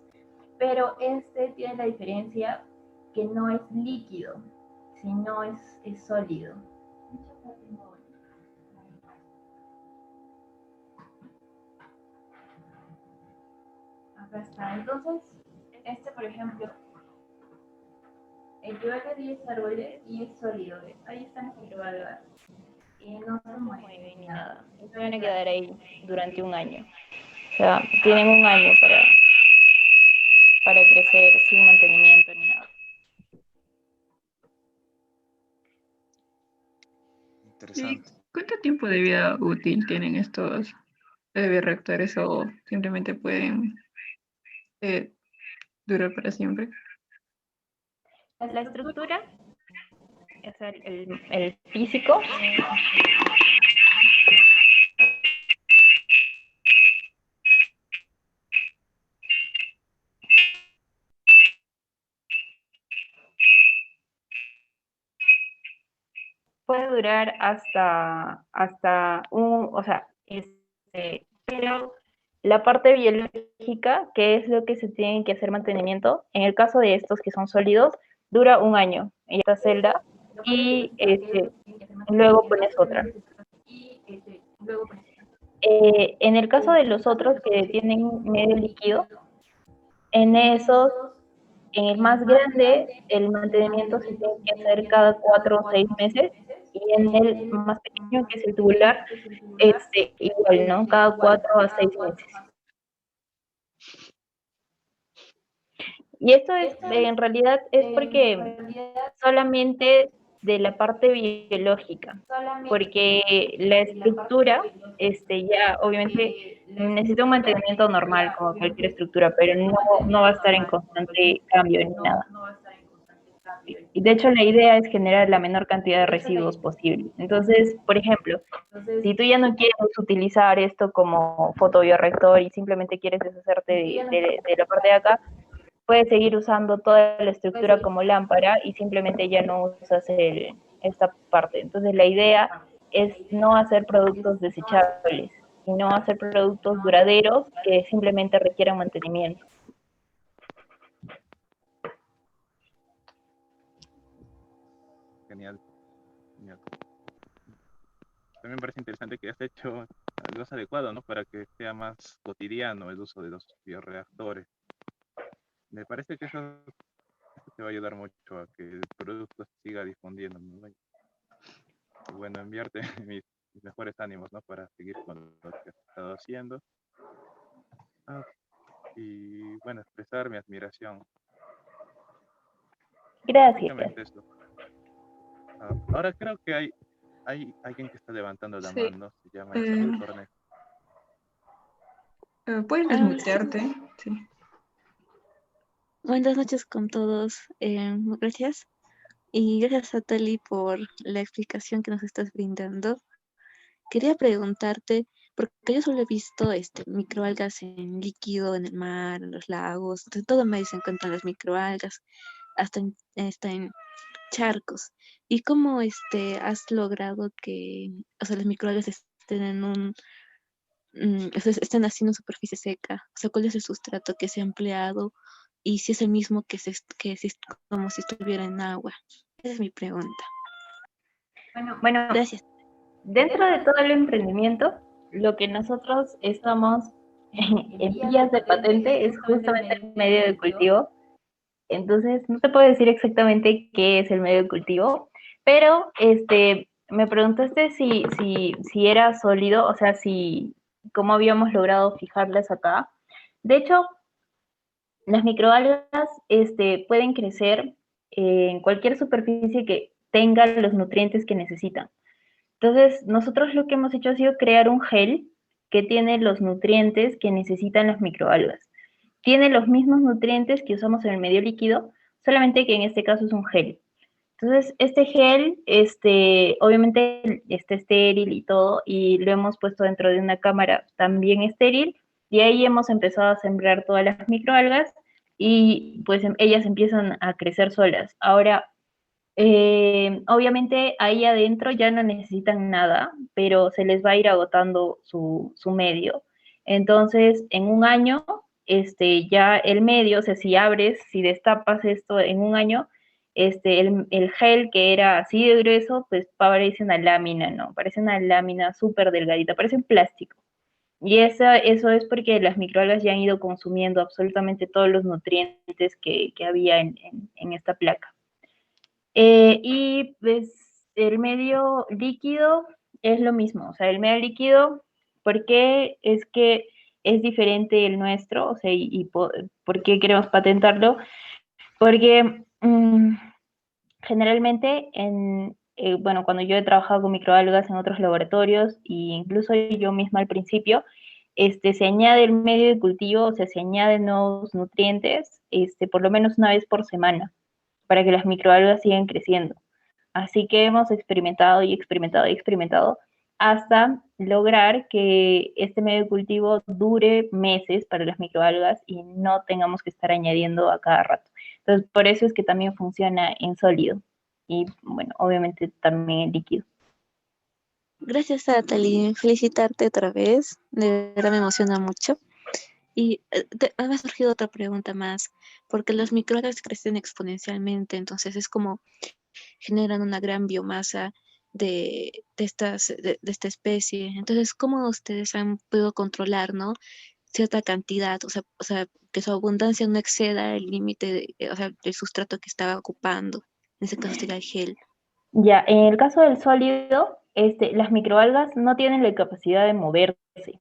pero este tiene la diferencia que no es líquido, sino es sólido. Acá está. Entonces, por ejemplo, equivale a 10 árboles y es sólido. Ahí están las microalgas. Y no se mueve ni nada. Van a quedar ahí durante un año. O sea, tienen un año para crecer sin mantenimiento ni nada. Interesante. ¿Cuánto tiempo de vida útil tienen estos bioreactores o simplemente pueden durar para siempre? La estructura es el físico. Puede durar hasta o sea, pero la parte biológica, que es lo que se tiene que hacer mantenimiento, en el caso de estos que son sólidos, dura un año en esta celda y luego pones otra. En el caso de los otros que tienen medio líquido, en esos, en el más grande, el mantenimiento se tiene que hacer cada 4 o 6 meses, y en el más pequeño, que es el tubular, igual, ¿no? Cada 4 a 6 meses. Y esto es, en realidad, es porque solamente de la parte biológica, porque la estructura, ya obviamente necesita un mantenimiento normal como cualquier estructura, pero no va a estar en constante cambio ni nada. Y de hecho la idea es generar la menor cantidad de residuos posible. Entonces, por ejemplo, si tú ya no quieres utilizar esto como fotobioreactor y simplemente quieres deshacerte de la parte de acá, puedes seguir usando toda la estructura como lámpara y simplemente ya no usas esta parte. Entonces la idea es no hacer productos desechables, sino hacer productos duraderos que simplemente requieran mantenimiento. Genial, genial. También me parece interesante que has hecho algo adecuado, ¿no? Para que sea más cotidiano el uso de los bioreactores. Me parece que eso te va a ayudar mucho a que el producto se siga difundiendo, ¿no? Y bueno, enviarte mis mejores ánimos, ¿no? Para seguir con lo que has estado haciendo. Y bueno, expresar mi admiración. Gracias. Básicamente eso. Ahora creo que hay alguien que está levantando la Sí. mano, se llama Isabel Cornejo. ¿Puedes Sí. desmutearte? Sí. Buenas noches con todos. Gracias. Y gracias a Tali por la explicación que nos estás brindando. Quería preguntarte, porque yo solo he visto microalgas en líquido, en el mar, en los lagos, de todo medio se encuentran las microalgas, hasta en charcos. ¿Y cómo has logrado que, o sea, las microalgas estén en estén haciendo superficie seca? O sea, ¿cuál es el sustrato que se ha empleado? Y si es el mismo como si estuviera en agua. Esa es mi pregunta. Bueno, Gracias. dentro de todo el emprendimiento, lo que nosotros estamos en vías de patente es justamente el medio de cultivo. Entonces, no te puedo decir exactamente qué es el medio de cultivo, pero me preguntaste si era sólido, o sea, cómo habíamos logrado fijarlas acá. De hecho, las microalgas pueden crecer en cualquier superficie que tenga los nutrientes que necesitan. Entonces, nosotros lo que hemos hecho ha sido crear un gel que tiene los nutrientes que necesitan las microalgas. Tiene los mismos nutrientes que usamos en el medio líquido, solamente que en este caso es un gel. Entonces, este gel, obviamente está estéril y todo, y lo hemos puesto dentro de una cámara también estéril, y ahí hemos empezado a sembrar todas las microalgas, y pues ellas empiezan a crecer solas. Ahora, obviamente ahí adentro ya no necesitan nada, pero se les va a ir agotando su medio. Entonces, en un año, ya el medio, o sea, si abres, si destapas esto en un año, el gel que era así de grueso, pues parece una lámina, ¿no? Parece una lámina súper delgadita, parece un plástico. Y eso es porque las microalgas ya han ido consumiendo absolutamente todos los nutrientes que había en esta placa. Y pues el medio líquido es lo mismo, o sea, el medio líquido, ¿por qué es que es diferente el nuestro? O sea, ¿por qué queremos patentarlo? Porque generalmente bueno, cuando yo he trabajado con microalgas en otros laboratorios, e incluso yo misma al principio, se añade el medio de cultivo, o sea, se añaden nuevos nutrientes, por lo menos una vez por semana, para que las microalgas sigan creciendo. Así que hemos experimentado y experimentado y experimentado hasta lograr que este medio de cultivo dure meses para las microalgas y no tengamos que estar añadiendo a cada rato. Entonces, por eso es que también funciona en sólido y, bueno, obviamente también en líquido. Gracias, Natalie. Felicitarte otra vez. De verdad me emociona mucho. Y me ha surgido otra pregunta más, porque las microalgas crecen exponencialmente, entonces es como generan una gran biomasa de esta especie. Entonces, ¿cómo ustedes han podido controlar, ¿no? Cierta cantidad, o sea, que su abundancia no exceda el límite, o sea, del sustrato que estaba ocupando? En ese caso sería el gel. Ya, en el caso del sólido, las microalgas no tienen la capacidad de moverse.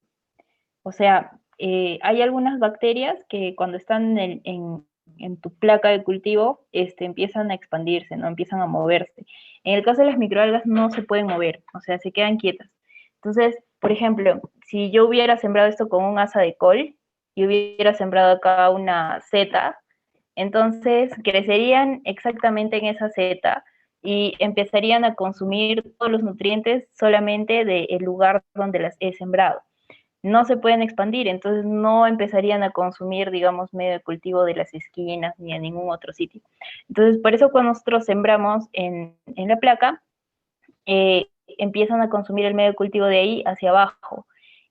O sea, hay algunas bacterias que cuando están en tu placa de cultivo, empiezan a expandirse, ¿no? Empiezan a moverse. En el caso de las microalgas no se pueden mover, o sea, se quedan quietas. Entonces, por ejemplo, si yo hubiera sembrado esto con un asa de col y hubiera sembrado acá una seta, Entonces crecerían exactamente en esa seta y empezarían a consumir todos los nutrientes solamente del lugar donde las he sembrado. No se pueden expandir, entonces no empezarían a consumir, digamos, medio de cultivo de las esquinas ni a ningún otro sitio. Entonces, por eso cuando nosotros sembramos en la placa, empiezan a consumir el medio de cultivo de ahí hacia abajo.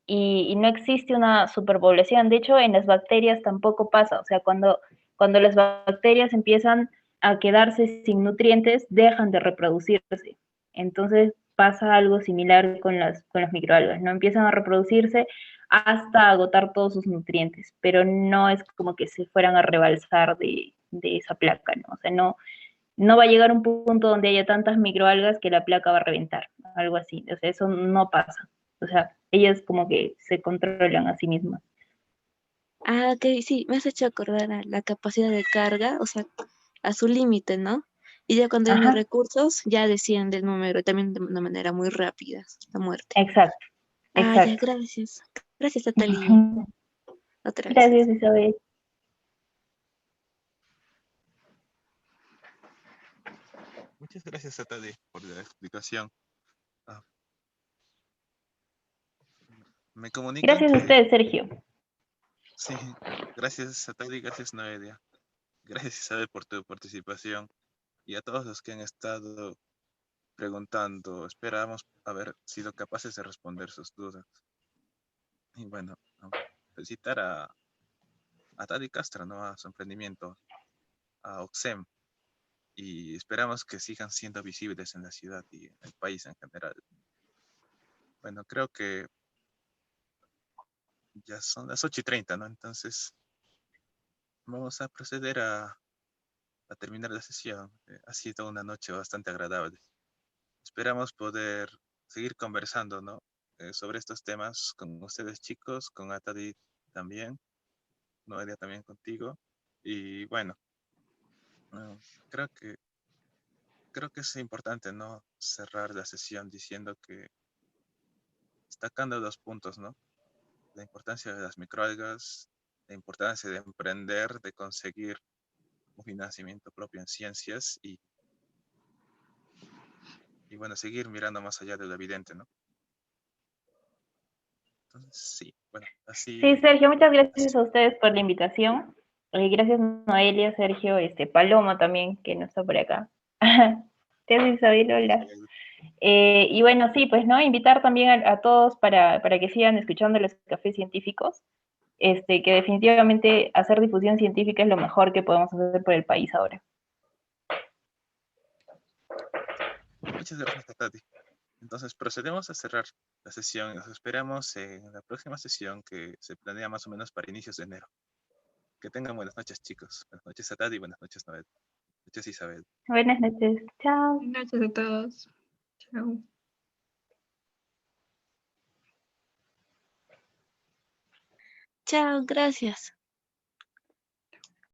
Y no existe una superpoblación. De hecho, en las bacterias tampoco pasa. O sea, cuando las bacterias empiezan a quedarse sin nutrientes, dejan de reproducirse. Entonces pasa algo similar con las microalgas, ¿no? Empiezan a reproducirse hasta agotar todos sus nutrientes, pero no es como que se fueran a rebalsar de esa placa, ¿no? O sea, no va a llegar un punto donde haya tantas microalgas que la placa va a reventar, algo así. O sea, eso no pasa. O sea, ellas como que se controlan a sí mismas. Ah, ok, sí, me has hecho acordar a la capacidad de carga, o sea, a su límite, ¿no? Y ya cuando hay más Ajá, recursos, ya desciende el número, también de una manera muy rápida, la muerte. exacto, Ah, ya, exacto. gracias. Gracias, Natalie. Otra vez. Gracias, Isabel. Muchas gracias a Tati por la explicación. Ah, me comunican Gracias a que ustedes, Sergio. sí, gracias a Tati, gracias Noelia, gracias Isabel por tu participación y a todos los que han estado preguntando. Esperamos haber sido capaces de responder sus dudas. Y bueno, felicitar a Tati Castro, ¿no? A su emprendimiento, a Oxem, y esperamos que sigan siendo visibles en la ciudad y en el país en general. Bueno, creo que ya son las 8:30, ¿no? Entonces vamos a proceder a terminar la sesión. Ha sido una noche bastante agradable. Esperamos poder seguir conversando, ¿no? Sobre estos temas con ustedes chicos, con Atadi también, Noelia también contigo. Y bueno, eh, creo que es importante, ¿no? Cerrar la sesión diciendo que destacando dos puntos, ¿no? La importancia de las microalgas, la importancia de emprender, de conseguir un financiamiento propio en ciencias y bueno, seguir mirando más allá de lo evidente, ¿no? Entonces, sí, bueno, Sí, así, Sergio, muchas gracias a ustedes por la invitación. Gracias, Noelia, Sergio, Paloma también, que no está por acá. Gracias, Isabel, hola. Y bueno, sí, pues, ¿no? Invitar también a todos para que sigan escuchando los cafés científicos, que definitivamente hacer difusión científica es lo mejor que podemos hacer por el país ahora. muchas gracias a Tati. Entonces procedemos a cerrar la sesión y nos esperamos en la próxima sesión que se planea más o menos para inicios de enero. Que tengan buenas noches, chicos. Buenas noches a Tati, buenas noches, Noel. Buenas noches, Isabel. Buenas noches, chao. Gracias a todos. Chao. Chao, gracias.